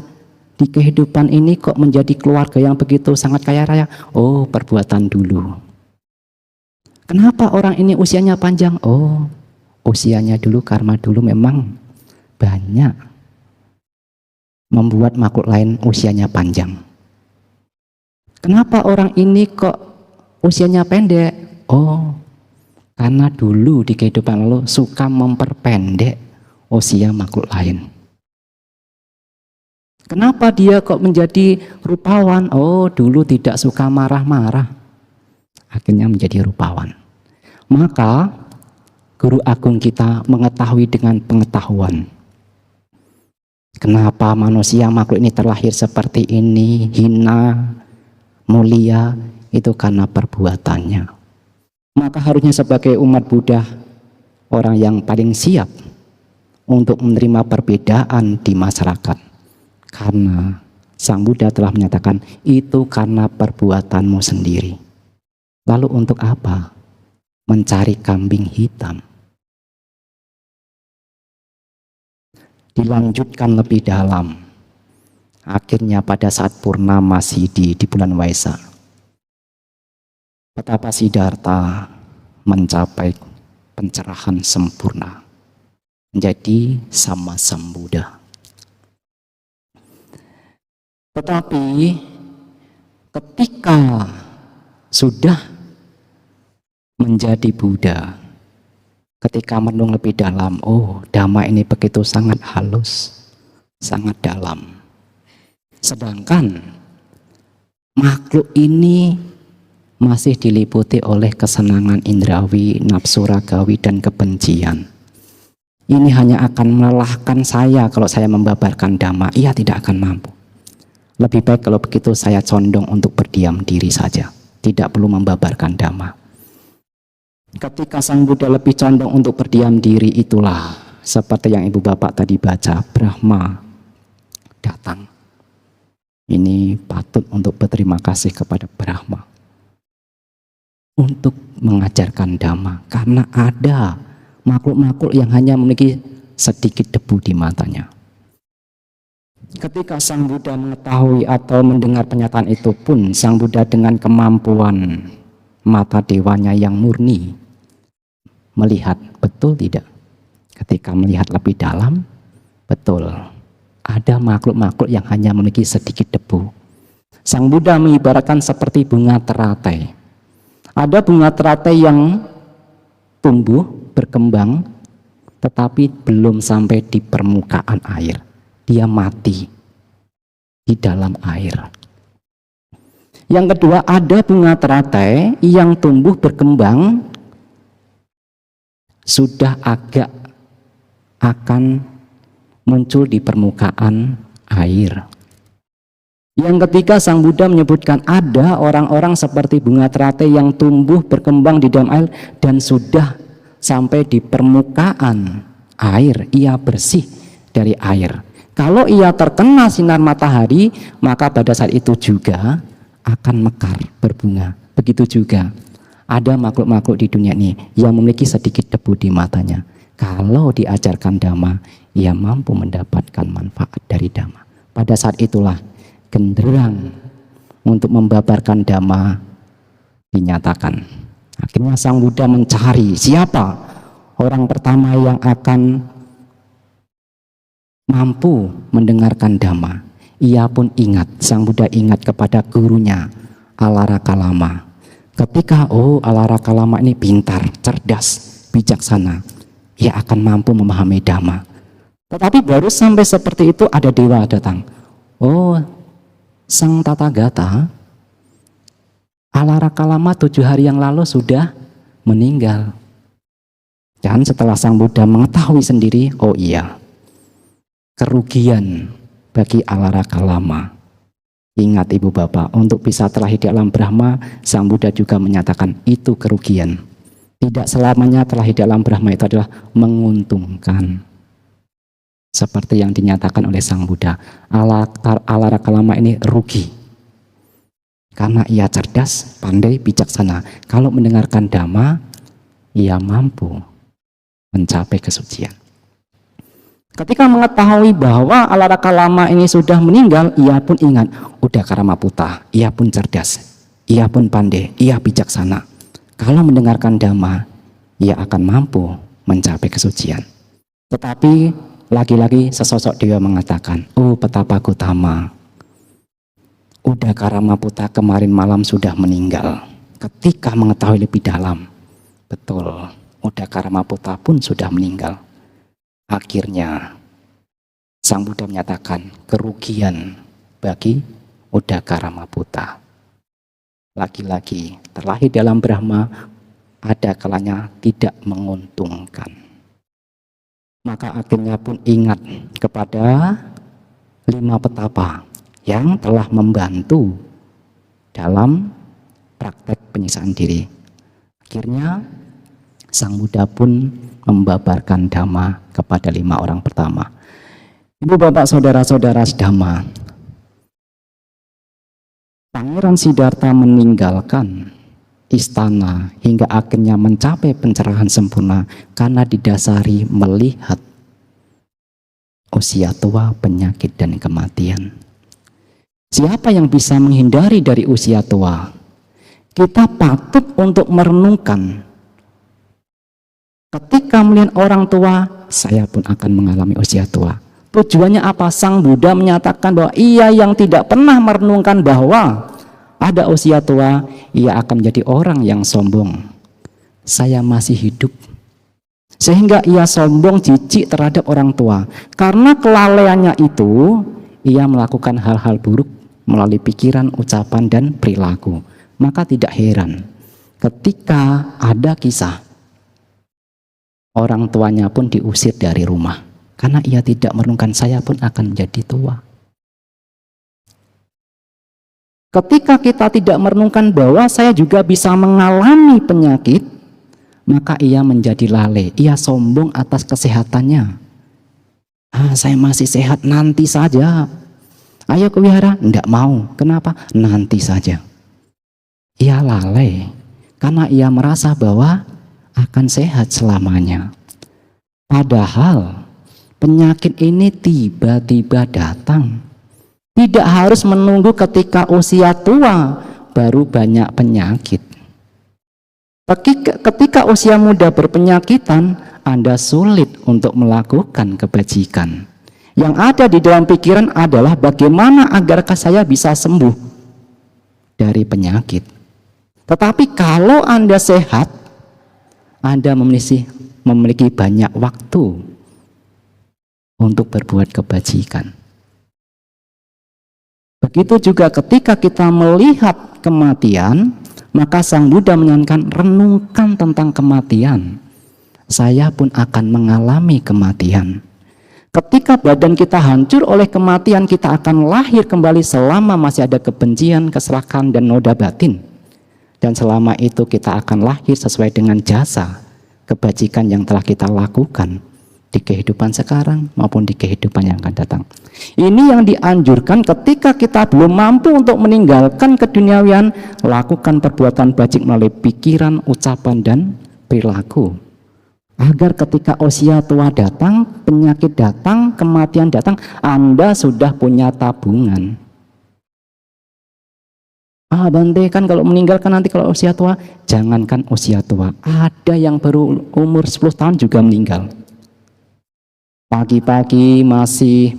di kehidupan ini kok menjadi keluarga yang begitu sangat kaya raya. Oh, perbuatan dulu. Kenapa orang ini usianya panjang? Oh, usianya dulu, karma dulu memang banyak membuat makhluk lain usianya panjang. Kenapa orang ini kok usianya pendek? Oh, karena dulu di kehidupan lalu suka memperpendek usia makhluk lain. Kenapa dia kok menjadi rupawan? Oh, dulu tidak suka marah-marah, akhirnya menjadi rupawan. Maka guru agung kita mengetahui dengan pengetahuan. Kenapa manusia makhluk ini terlahir seperti ini, hina, mulia, itu karena perbuatannya. Maka harusnya sebagai umat Buddha, orang yang paling siap untuk menerima perbedaan di masyarakat. Karena Sang Buddha telah menyatakan, itu karena perbuatanmu sendiri. Lalu untuk apa? Mencari kambing hitam. Dilanjutkan lebih dalam. Akhirnya pada saat purnama Siddhi di bulan Waisak, betapa Siddhartha mencapai pencerahan sempurna, menjadi sama Sambuddha. Tetapi ketika sudah menjadi Buddha, ketika merenung lebih dalam, oh Dhamma ini begitu sangat halus, sangat dalam. Sedangkan makhluk ini masih diliputi oleh kesenangan indrawi, nafsu ragawi, dan kebencian. Ini hanya akan melelahkan saya kalau saya membabarkan Dhamma. Ia tidak akan mampu. Lebih baik kalau begitu saya condong untuk berdiam diri saja, tidak perlu membabarkan Dhamma. Ketika Sang Buddha lebih condong untuk berdiam diri, itulah seperti yang Ibu Bapak tadi baca, Brahma datang. Ini patut untuk berterima kasih kepada Brahma untuk mengajarkan Dhamma, karena ada makhluk-makhluk yang hanya memiliki sedikit debu di matanya. Ketika Sang Buddha mengetahui atau mendengar pernyataan itu pun, Sang Buddha dengan kemampuan mata dewanya yang murni melihat, betul tidak? Ketika melihat lebih dalam, betul. Ada makhluk-makhluk yang hanya memiliki sedikit debu. Sang Buddha mengibaratkan seperti bunga teratai. Ada bunga teratai yang tumbuh, berkembang, tetapi belum sampai di permukaan air. Dia mati di dalam air. Yang kedua, ada bunga teratai yang tumbuh, berkembang, sudah agak akan muncul di permukaan air. Yang ketiga, Sang Buddha menyebutkan ada orang-orang seperti bunga teratai yang tumbuh berkembang di dalam air dan sudah sampai di permukaan air, ia bersih dari air. Kalau ia terkena sinar matahari, maka pada saat itu juga akan mekar, berbunga. Begitu juga ada makhluk-makhluk di dunia ini yang memiliki sedikit debu di matanya. Kalau diajarkan Dhamma, ia mampu mendapatkan manfaat dari Dhamma. Pada saat itulah genderang untuk membabarkan Dhamma dinyatakan. Akhirnya Sang Buddha mencari siapa orang pertama yang akan mampu mendengarkan Dhamma. Ia pun ingat, Sang Buddha ingat kepada gurunya Alarakalama. Ketika Alarakalama ini pintar, cerdas, bijaksana, ia akan mampu memahami Dhamma. Tetapi baru sampai seperti itu ada dewa datang. Sang Tathagata, Alarakalama 7 hari yang lalu sudah meninggal. Dan setelah Sang Buddha mengetahui sendiri, oh iya, kerugian bagi Alarakalama. Ingat Ibu Bapak, untuk bisa terlahir di alam Brahma, Sang Buddha juga menyatakan itu kerugian. Tidak selamanya terlahir di alam Brahma itu adalah menguntungkan. Seperti yang dinyatakan oleh Sang Buddha, Alarakalama ini rugi. Karena ia cerdas, pandai, bijaksana. Kalau mendengarkan Dhamma, ia mampu mencapai kesucian. Ketika mengetahui bahwa Alarakalama ini sudah meninggal, ia pun ingat, Udakaramaputa, ia pun cerdas, ia pun pandai, ia bijaksana. Kalau mendengarkan Dhamma, ia akan mampu mencapai kesucian. Tetapi lagi-lagi sesosok dewa mengatakan, Petapa Gotama, Udakaramaputa kemarin malam sudah meninggal. Ketika mengetahui lebih dalam, betul, Udakaramaputa pun sudah meninggal. Akhirnya Sang Buddha menyatakan kerugian bagi Udakaramaputa. Lagi-lagi terlahir dalam Brahma ada kalanya tidak menguntungkan. Maka akhirnya pun ingat kepada 5 petapa yang telah membantu dalam praktek penyiksaan diri. Akhirnya Sang Buddha pun membabarkan Dhamma kepada 5 orang pertama. Ibu bapak saudara-saudara Dhamma, Pangeran Siddhartha meninggalkan istana hingga akhirnya mencapai pencerahan sempurna karena didasari melihat usia tua, penyakit, dan kematian. Siapa yang bisa menghindari dari usia tua? Kita patut untuk merenungkan. Ketika melihat orang tua, saya pun akan mengalami usia tua. Tujuannya apa? Sang Buddha menyatakan bahwa ia yang tidak pernah merenungkan bahwa ada usia tua, ia akan menjadi orang yang sombong. saya masih hidup. Sehingga ia sombong, jijik terhadap orang tua. Karena kelalaiannya itu, ia melakukan hal-hal buruk melalui pikiran, ucapan, dan perilaku. Maka tidak heran ketika ada kisah orang tuanya pun diusir dari rumah. Karena ia tidak merenungkan saya pun akan menjadi tua. Ketika kita tidak merenungkan bahwa saya juga bisa mengalami penyakit, maka ia menjadi lalai, ia sombong atas kesehatannya. Saya masih sehat, nanti saja. Ayo ke wihara, enggak mau. Kenapa? Nanti saja. Ia lalai, karena ia merasa bahwa akan sehat selamanya. Padahal penyakit ini tiba-tiba datang. Tidak harus menunggu ketika usia tua baru banyak penyakit. Ketika usia muda berpenyakitan, Anda sulit untuk melakukan kebajikan. Yang ada di dalam pikiran adalah bagaimana agarkah saya bisa sembuh dari penyakit. Tetapi kalau Anda sehat, Anda memiliki banyak waktu untuk berbuat kebajikan. Begitu juga ketika kita melihat kematian, maka Sang Buddha menyarankan renungkan tentang kematian. Saya pun akan mengalami kematian. Ketika badan kita hancur oleh kematian, kita akan lahir kembali selama masih ada kebencian, keserakahan, dan noda batin. Dan selama itu kita akan lahir sesuai dengan jasa kebajikan yang telah kita lakukan di kehidupan sekarang maupun di kehidupan yang akan datang. Ini yang dianjurkan ketika kita belum mampu untuk meninggalkan keduniawian, lakukan perbuatan bajik melalui pikiran, ucapan, dan perilaku. Agar ketika usia tua datang, penyakit datang, kematian datang, Anda sudah punya tabungan. Bante kan kalau meninggalkan nanti kalau usia tua, jangankan usia tua, ada yang baru umur 10 tahun juga meninggal. Pagi-pagi masih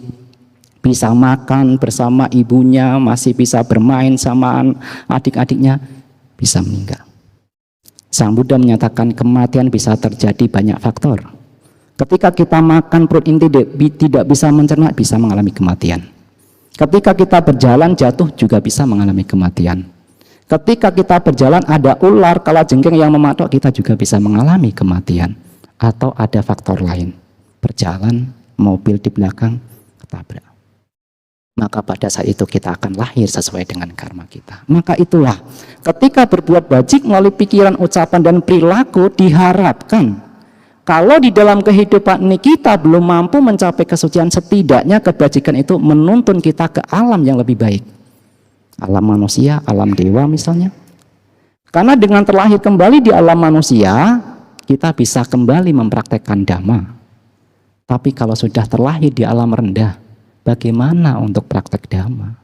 bisa makan bersama ibunya, masih bisa bermain sama adik-adiknya, bisa meninggal. Sang Buddha menyatakan kematian bisa terjadi banyak faktor. Ketika kita makan perut ini tidak bisa mencerna, bisa mengalami kematian. Ketika kita berjalan jatuh juga bisa mengalami kematian. Ketika kita berjalan ada ular, kalajengking yang mematok, kita juga bisa mengalami kematian. Atau ada faktor lain. Berjalan, mobil di belakang, ketabrak. Maka pada saat itu kita akan lahir sesuai dengan karma kita. Maka itulah, ketika berbuat bajik melalui pikiran, ucapan, dan perilaku, diharapkan kalau di dalam kehidupan ini kita belum mampu mencapai kesucian, setidaknya kebajikan itu menuntun kita ke alam yang lebih baik. Alam manusia, alam dewa misalnya. Karena dengan terlahir kembali di alam manusia, kita bisa kembali mempraktekkan dhamma. Tapi kalau sudah terlahir di alam rendah, bagaimana untuk praktek dhamma?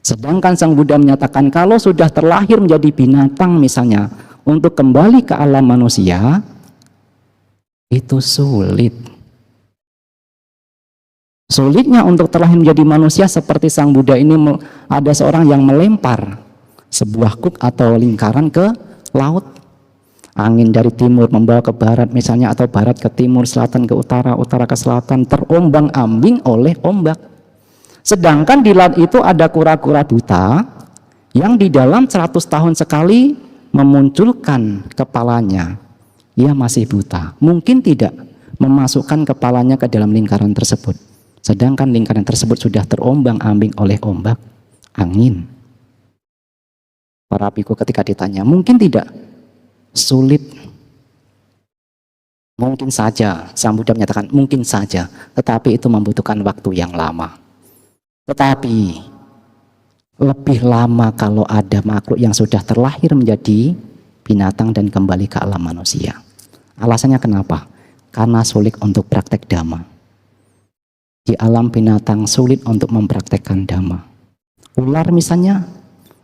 Sedangkan Sang Buddha menyatakan kalau sudah terlahir menjadi binatang misalnya, untuk kembali ke alam manusia, itu sulit. Sulitnya untuk terlahir menjadi manusia seperti Sang Buddha ini, ada seorang yang melempar sebuah kuk atau lingkaran ke laut. Angin dari timur membawa ke barat misalnya, atau barat ke timur, selatan ke utara, utara ke selatan, terombang-ambing oleh ombak. Sedangkan di laut itu ada kura-kura buta yang di dalam 100 tahun sekali memunculkan kepalanya. Ia masih buta, mungkin tidak memasukkan kepalanya ke dalam lingkaran tersebut. Sedangkan lingkaran tersebut sudah terombang-ambing oleh ombak, angin. Para biku ketika ditanya, mungkin tidak? Sulit. Mungkin saja, Sang Buddha menyatakan mungkin saja, tetapi itu membutuhkan waktu yang lama. Tetapi lebih lama kalau ada makhluk yang sudah terlahir menjadi binatang dan kembali ke alam manusia. Alasannya kenapa? Karena sulit untuk praktek dhamma. Di alam binatang sulit untuk mempraktekkan dhamma. Ular misalnya,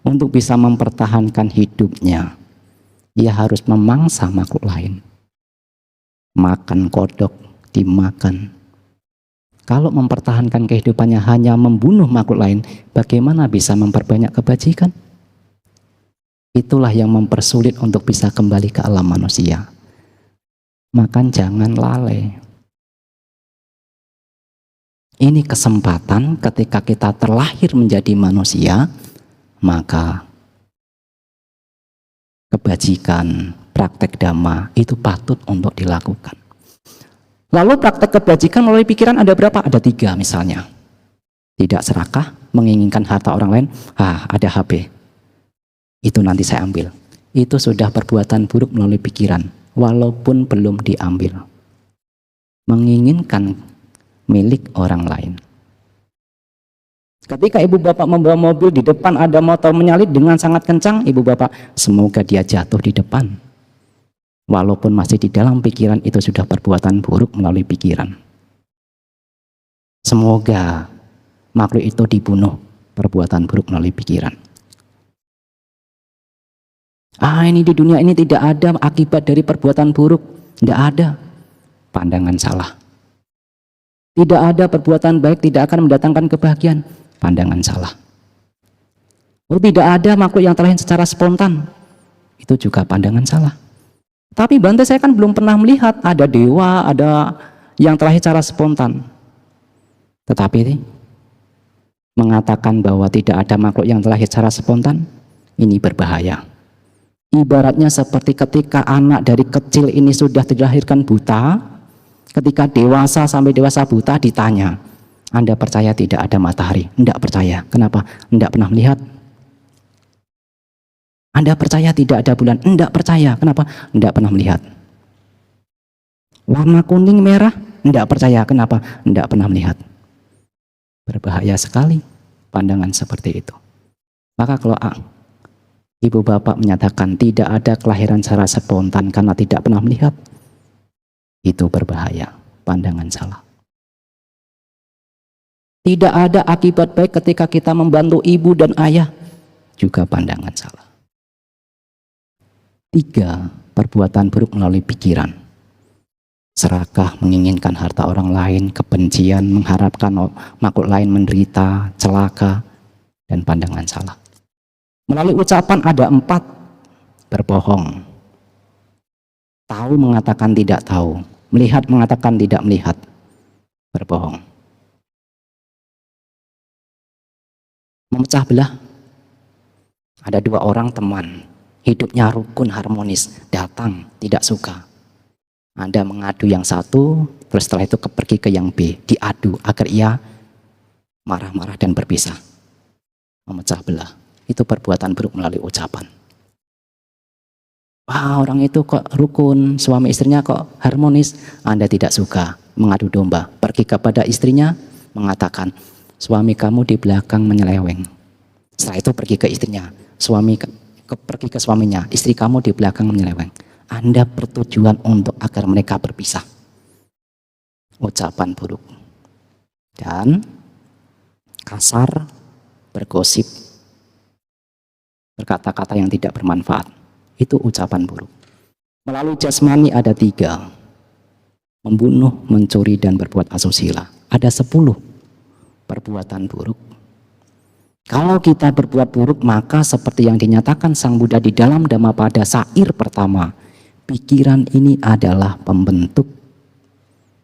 untuk bisa mempertahankan hidupnya, ia harus memangsa makhluk lain. Makan kodok, dimakan. Kalau mempertahankan kehidupannya hanya membunuh makhluk lain, bagaimana bisa memperbanyak kebajikan? Itulah yang mempersulit untuk bisa kembali ke alam manusia. Maka jangan lalai. Ini kesempatan ketika kita terlahir menjadi manusia, maka kebajikan, praktek dhamma itu patut untuk dilakukan. Lalu praktek kebajikan melalui pikiran ada berapa? Ada 3 misalnya. Tidak serakah, menginginkan harta orang lain, ada HP. Itu nanti saya ambil. Itu sudah perbuatan buruk melalui pikiran, walaupun belum diambil. Menginginkan milik orang lain. Ketika ibu bapak membawa mobil, di depan ada motor menyalip dengan sangat kencang, ibu bapak, semoga dia jatuh di depan. Walaupun masih di dalam pikiran, itu sudah perbuatan buruk melalui pikiran. Semoga makhluk itu dibunuh, perbuatan buruk melalui pikiran. Ini di dunia ini tidak ada akibat dari perbuatan buruk. Tidak ada. Pandangan salah. Tidak ada perbuatan baik tidak akan mendatangkan kebahagiaan. Pandangan salah. Tidak ada makhluk yang terlahir secara spontan. Itu juga pandangan salah. Tapi Bante, saya kan belum pernah melihat ada dewa, ada yang terlahir secara spontan. Tetapi mengatakan bahwa tidak ada makhluk yang terlahir secara spontan, ini berbahaya. Ibaratnya seperti ketika anak dari kecil ini sudah dilahirkan buta, ketika dewasa sampai dewasa buta ditanya, Anda percaya tidak ada matahari? Tidak percaya. Kenapa? Tidak pernah melihat. Anda percaya tidak ada bulan? Tidak percaya. Kenapa? Tidak pernah melihat. Warna kuning merah? Tidak percaya. Kenapa? Tidak pernah melihat. Berbahaya sekali pandangan seperti itu. Maka kalau ibu bapak menyatakan tidak ada kelahiran secara spontan karena tidak pernah melihat, itu berbahaya, pandangan salah. Tidak ada akibat baik ketika kita membantu ibu dan ayah, juga pandangan salah. 3, perbuatan buruk melalui pikiran. Serakah, menginginkan harta orang lain, kebencian, mengharapkan makhluk lain menderita, celaka, dan pandangan salah. Melalui ucapan ada 4, berbohong. Tahu mengatakan tidak tahu, melihat mengatakan tidak melihat, berbohong. Memecah belah. Ada 2 orang teman, hidupnya rukun harmonis, datang tidak suka. Anda mengadu yang satu, terus setelah itu pergi ke yang B, diadu agar ia marah-marah dan berpisah. Memecah belah. Itu perbuatan buruk melalui ucapan. Wah, orang itu kok rukun, suami istrinya kok harmonis. Anda tidak suka, mengadu domba. Pergi kepada istrinya, mengatakan, suami kamu di belakang menyeleweng. Setelah itu pergi ke istrinya, pergi ke suaminya, istri kamu di belakang menyeleweng. Anda bertujuan untuk agar mereka berpisah. Ucapan buruk. Dan kasar, bergosip, berkata-kata yang tidak bermanfaat. Itu ucapan buruk. Melalui jasmani ada 3. Membunuh, mencuri, dan berbuat asusila. Ada 10 perbuatan buruk. Kalau kita berbuat buruk, maka seperti yang dinyatakan Sang Buddha di dalam Dhammapada Sair pertama, pikiran ini adalah pembentuk.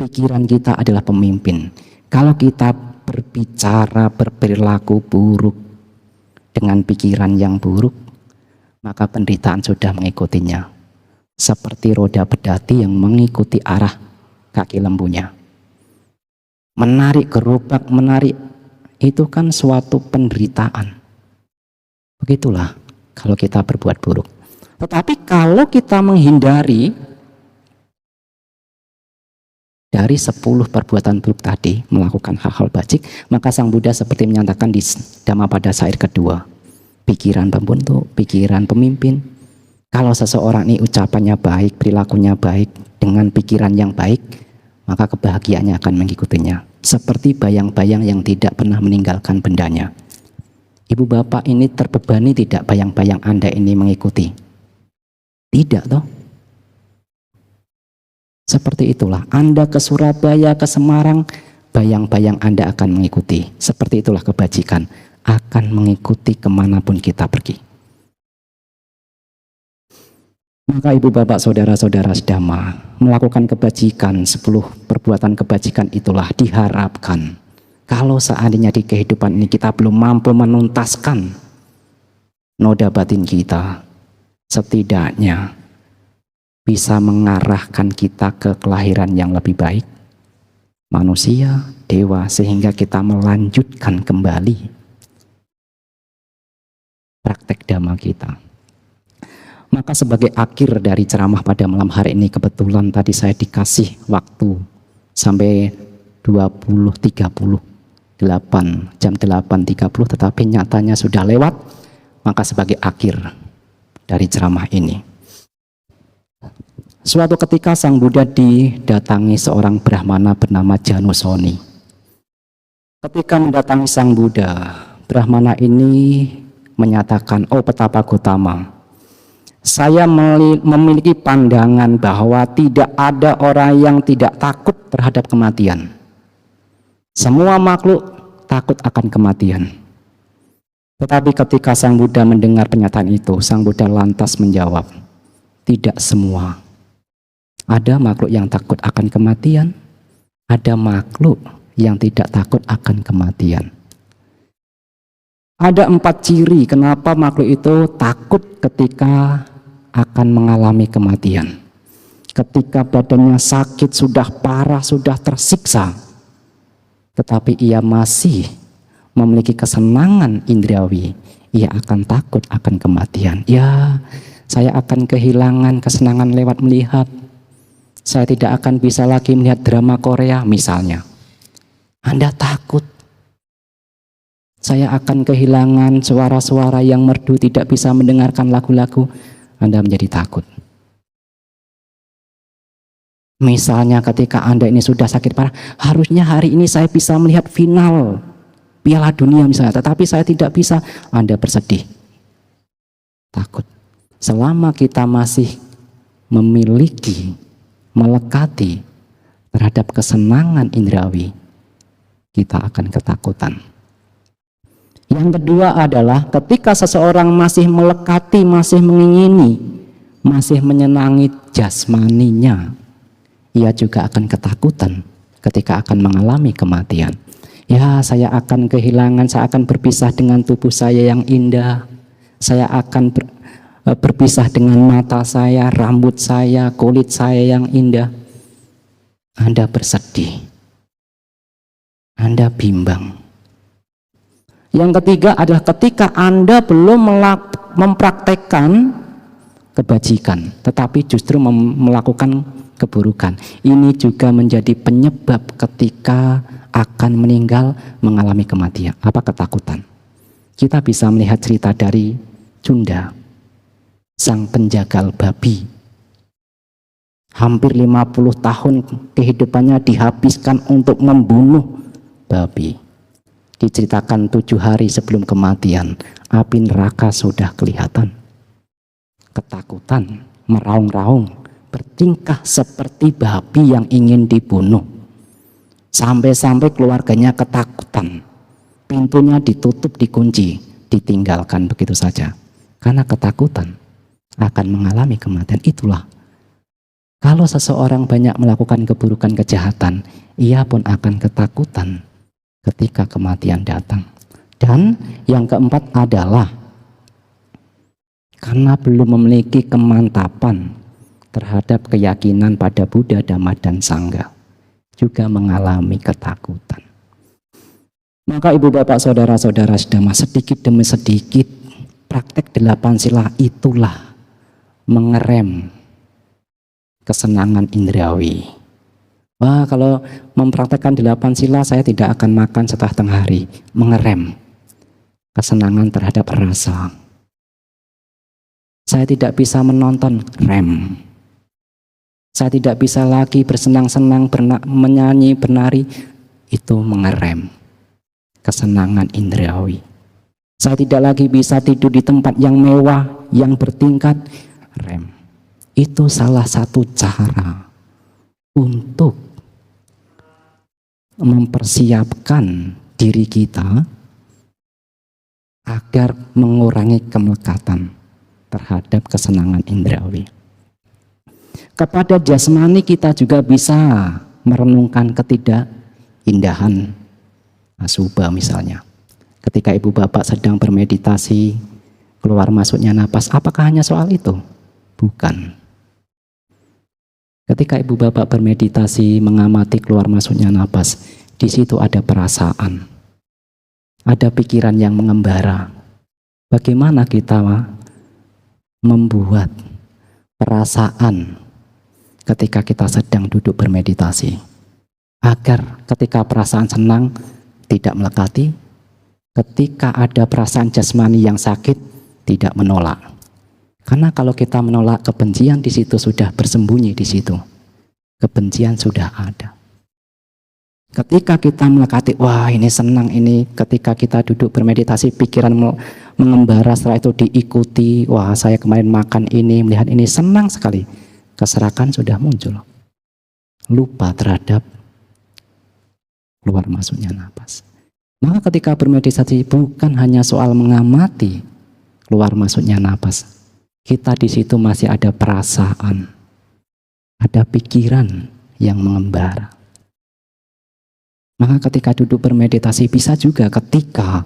Pikiran kita adalah pemimpin. Kalau kita berbicara, berperilaku buruk dengan pikiran yang buruk, maka penderitaan sudah mengikutinya. Seperti roda pedati yang mengikuti arah kaki lembunya. Menarik gerobak, menarik, itu kan suatu penderitaan. Begitulah kalau kita berbuat buruk. Tetapi kalau kita menghindari dari 10 perbuatan buruk tadi, melakukan hal-hal bajik, maka Sang Buddha seperti menyatakan di Dhammapada Sair kedua, pikiran pembentuk, pikiran pemimpin. Kalau seseorang ini ucapannya baik, perilakunya baik, dengan pikiran yang baik, maka kebahagiaannya akan mengikutinya. Seperti bayang-bayang yang tidak pernah meninggalkan bendanya. Ibu bapak ini terbebani tidak bayang-bayang Anda ini mengikuti? Tidak toh? Seperti itulah, Anda ke Surabaya, ke Semarang, bayang-bayang Anda akan mengikuti. Seperti itulah kebajikan, akan mengikuti kemanapun kita pergi. Maka ibu bapak saudara-saudara sedama, melakukan kebajikan, 10 perbuatan kebajikan itulah diharapkan. Kalau seandainya di kehidupan ini kita belum mampu menuntaskan noda batin kita, setidaknya bisa mengarahkan kita ke kelahiran yang lebih baik, manusia, dewa, sehingga kita melanjutkan kembali praktek dhamma kita. Maka sebagai akhir dari ceramah pada malam hari ini, kebetulan tadi saya dikasih waktu sampai jam 8.30, tetapi nyatanya sudah lewat. Maka sebagai akhir dari ceramah ini, suatu ketika Sang Buddha didatangi seorang Brahmana bernama Janusoni. Ketika mendatangi Sang Buddha, Brahmana ini menyatakan, "Oh Petapa Gotama, saya memiliki pandangan bahwa tidak ada orang yang tidak takut terhadap kematian. Semua makhluk takut akan kematian." Tetapi ketika Sang Buddha mendengar pernyataan itu, Sang Buddha lantas menjawab, "Tidak semua. Ada makhluk yang takut akan kematian, ada makhluk yang tidak takut akan kematian. Ada 4 ciri kenapa makhluk itu takut ketika akan mengalami kematian. Ketika badannya sakit, sudah parah, sudah tersiksa, tetapi ia masih memiliki kesenangan indrawi, ia akan takut akan kematian. Ya, saya akan kehilangan kesenangan lewat melihat. Saya tidak akan bisa lagi melihat drama Korea misalnya. Anda takut. Saya akan kehilangan suara-suara yang merdu, tidak bisa mendengarkan lagu-lagu. Anda menjadi takut. Misalnya ketika Anda ini sudah sakit parah, harusnya hari ini saya bisa melihat final Piala Dunia misalnya, tetapi saya tidak bisa. Anda bersedih, takut. Selama kita masih memiliki, melekati terhadap kesenangan indrawi, kita akan ketakutan. Yang kedua adalah ketika seseorang masih melekati, masih mengingini, masih menyenangi jasmaninya, ia juga akan ketakutan ketika akan mengalami kematian. Ya, saya akan kehilangan, saya akan berpisah dengan tubuh saya yang indah. Saya akan berpisah dengan mata saya, rambut saya, kulit saya yang indah. Anda bersedih. Anda bimbang. Yang ketiga adalah ketika Anda belum mempraktekkan kebajikan, tetapi justru melakukan keburukan. Ini juga menjadi penyebab ketika akan meninggal, mengalami kematian. Apa ketakutan? Kita bisa melihat cerita dari Cunda, sang penjagal babi. Hampir 50 tahun kehidupannya dihabiskan untuk membunuh babi. Diceritakan 7 hari sebelum kematian, api neraka sudah kelihatan. Ketakutan, meraung-raung, bertingkah seperti babi yang ingin dibunuh. Sampai-sampai keluarganya ketakutan. Pintunya ditutup, dikunci, ditinggalkan begitu saja. Karena ketakutan akan mengalami kematian. Itulah, kalau seseorang banyak melakukan keburukan, kejahatan, ia pun akan ketakutan ketika kematian datang. Dan yang keempat adalah karena belum memiliki kemantapan terhadap keyakinan pada Buddha, Dhamma, dan Sangha, juga mengalami ketakutan. Maka ibu bapak saudara-saudara sedama, sedikit demi sedikit praktek 8 sila itulah mengerem kesenangan indrawi. Wah, kalau mempraktekkan 8 sila saya tidak akan makan setelah tengah hari. Mengerem kesenangan terhadap rasa. Saya tidak bisa menonton, rem. Saya tidak bisa lagi bersenang-senang, menyanyi, bernari. Itu mengerem kesenangan indrawi. Saya tidak lagi bisa tidur di tempat yang mewah, yang bertingkat, rem. Itu salah satu cara untuk mempersiapkan diri kita agar mengurangi kemelekatan terhadap kesenangan indrawi. Kepada jasmani kita juga bisa merenungkan ketidakindahan subah misalnya. Ketika ibu bapak sedang bermeditasi, keluar masuknya napas, apakah hanya soal itu? Bukan. Ketika ibu bapak bermeditasi mengamati keluar masuknya napas, di situ ada perasaan, ada pikiran yang mengembara. Bagaimana kita membuat perasaan ketika kita sedang duduk bermeditasi, agar ketika perasaan senang tidak melekati, ketika ada perasaan jasmani yang sakit tidak menolak. Karena kalau kita menolak kebencian, di situ sudah bersembunyi di situ. Kebencian sudah ada. Ketika kita melekati, wah ini senang ini, ketika kita duduk bermeditasi, pikiran mengembara, setelah itu diikuti, wah saya kemarin makan ini, melihat ini, senang sekali. Keserakan sudah muncul. Lupa terhadap keluar masuknya napas. Maka ketika bermeditasi bukan hanya soal mengamati keluar masuknya napas. Kita di situ masih ada perasaan, ada pikiran yang mengembara. Maka ketika duduk bermeditasi bisa juga ketika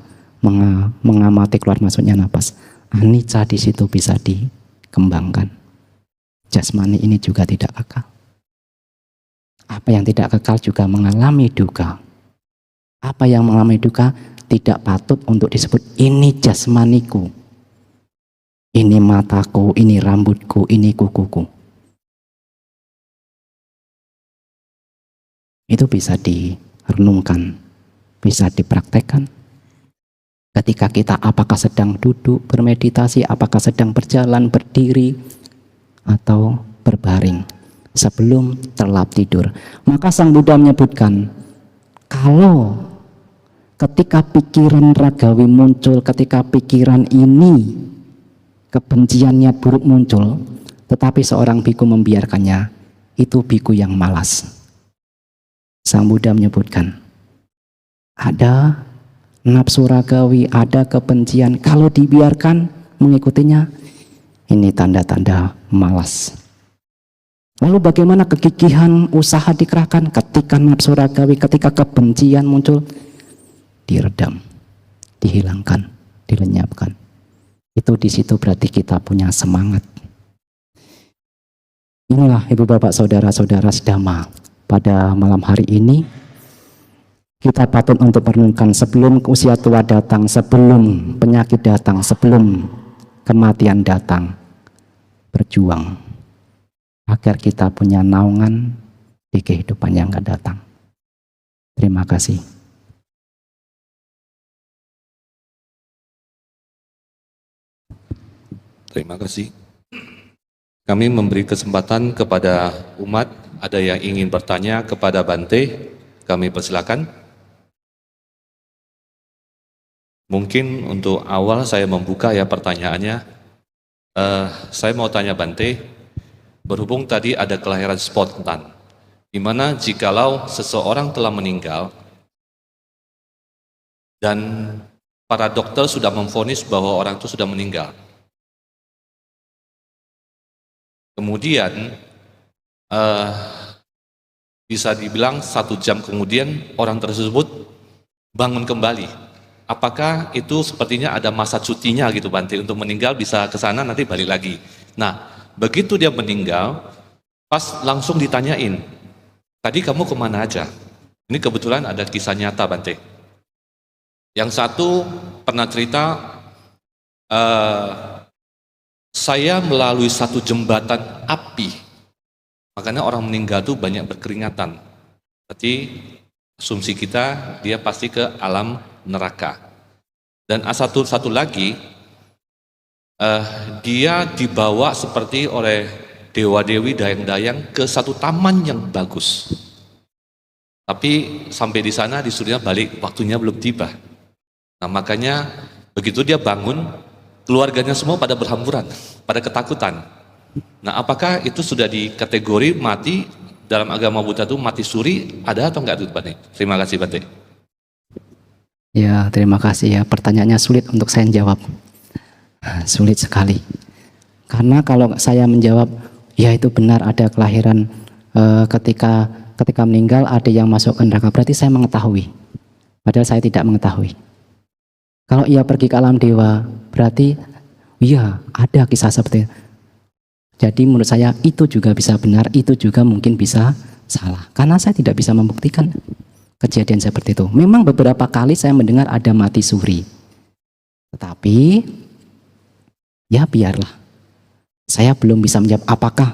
mengamati keluar masuknya napas, anicca di situ bisa dikembangkan. Jasmani ini juga tidak kekal. Apa yang tidak kekal juga mengalami duka. Apa yang mengalami duka tidak patut untuk disebut ini jasmaniku. Ini mataku, ini rambutku, ini kukuku. Itu bisa direnungkan, bisa dipraktekkan. Ketika kita apakah sedang duduk bermeditasi, apakah sedang berjalan, berdiri, atau berbaring sebelum terlap tidur. Maka Sang Buddha menyebutkan, kalau ketika pikiran ragawi muncul, ketika pikiran ini kebenciannya buruk muncul, tetapi seorang biku membiarkannya, itu biku yang malas. Sang Buddha menyebutkan, ada nafsu ragawi, ada kebencian, kalau dibiarkan mengikutinya, ini tanda-tanda malas. Lalu bagaimana kegigihan usaha dikerahkan ketika nafsu ragawi, ketika kebencian muncul? Diredam, dihilangkan, dilenyapkan. Itu di situ berarti kita punya semangat. Inilah ibu bapak saudara-saudara sedama, pada malam hari ini kita patut untuk merenungkan sebelum usia tua datang, sebelum penyakit datang, sebelum kematian datang, berjuang agar kita punya naungan di kehidupan yang akan datang. Terima kasih. Terima kasih. Kami memberi kesempatan kepada umat, ada yang ingin bertanya kepada Bante, kami persilakan. Mungkin untuk awal saya membuka ya pertanyaannya. Saya mau tanya Bante, berhubung tadi ada kelahiran spontan, di mana jikalau seseorang telah meninggal dan para dokter sudah memvonis bahwa orang itu sudah meninggal. Kemudian bisa dibilang 1 jam kemudian orang tersebut bangun kembali. Apakah itu sepertinya ada masa cutinya gitu Bante, untuk meninggal bisa ke sana nanti balik lagi. Nah, begitu dia meninggal, pas langsung ditanyain, tadi kamu kemana aja? Ini kebetulan ada kisah nyata Bante. Yang satu pernah cerita, saya melalui satu jembatan api, makanya orang meninggal itu banyak berkeringatan. Berarti asumsi kita dia pasti ke alam neraka. Dan satu lagi, dia dibawa seperti oleh dewa-dewi dayang-dayang ke satu taman yang bagus. Tapi sampai di sana disuruhnya balik, waktunya belum tiba. Nah makanya begitu dia bangun, keluarganya semua pada berhamburan, pada ketakutan. Nah apakah itu sudah dikategori mati dalam agama Buddha itu mati suri, ada atau enggak itu Bante? Terima kasih Bante. Ya terima kasih ya, pertanyaannya sulit untuk saya jawab. Sulit sekali. Karena kalau saya menjawab ya itu benar ada kelahiran ketika meninggal ada yang masuk ke neraka, berarti saya mengetahui. Padahal saya tidak mengetahui. Kalau ia pergi ke alam dewa, berarti iya ada kisah seperti itu. Jadi menurut saya itu juga bisa benar, itu juga mungkin bisa salah. Karena saya tidak bisa membuktikan kejadian seperti itu. Memang beberapa kali saya mendengar ada mati suri. Tetapi ya biarlah. Saya belum bisa menjawab apakah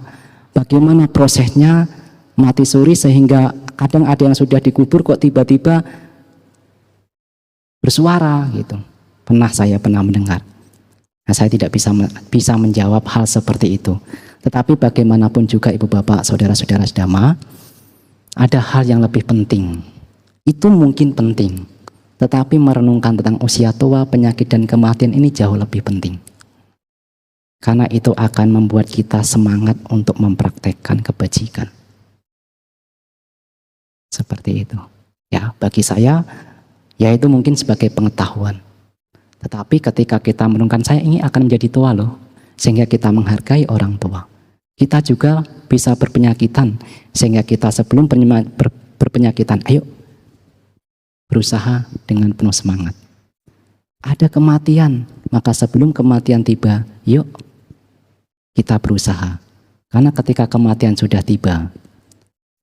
bagaimana prosesnya mati suri sehingga kadang ada yang sudah dikubur kok tiba-tiba bersuara gitu. Saya pernah mendengar. Nah, saya tidak bisa menjawab hal seperti itu. Tetapi bagaimanapun juga ibu bapak, saudara-saudara sedama, ada hal yang lebih penting. Itu mungkin penting. Tetapi merenungkan tentang usia tua, penyakit dan kematian ini jauh lebih penting. Karena itu akan membuat kita semangat untuk mempraktekkan kebajikan. Seperti itu. Ya, bagi saya, ya itu mungkin sebagai pengetahuan. Tetapi ketika kita merenungkan saya ini akan menjadi tua loh, sehingga kita menghargai orang tua. Kita juga bisa berpenyakitan, sehingga kita sebelum berpenyakitan, ayo berusaha dengan penuh semangat. Ada kematian, maka sebelum kematian tiba, yuk kita berusaha. Karena ketika kematian sudah tiba,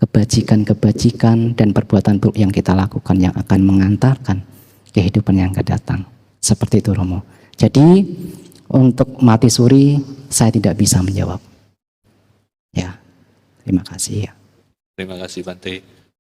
kebajikan-kebajikan dan perbuatan buruk yang kita lakukan yang akan mengantarkan kehidupan yang akan datang. Seperti itu Romo. Jadi untuk mati suri saya tidak bisa menjawab. Ya, terima kasih ya. Terima kasih Bante.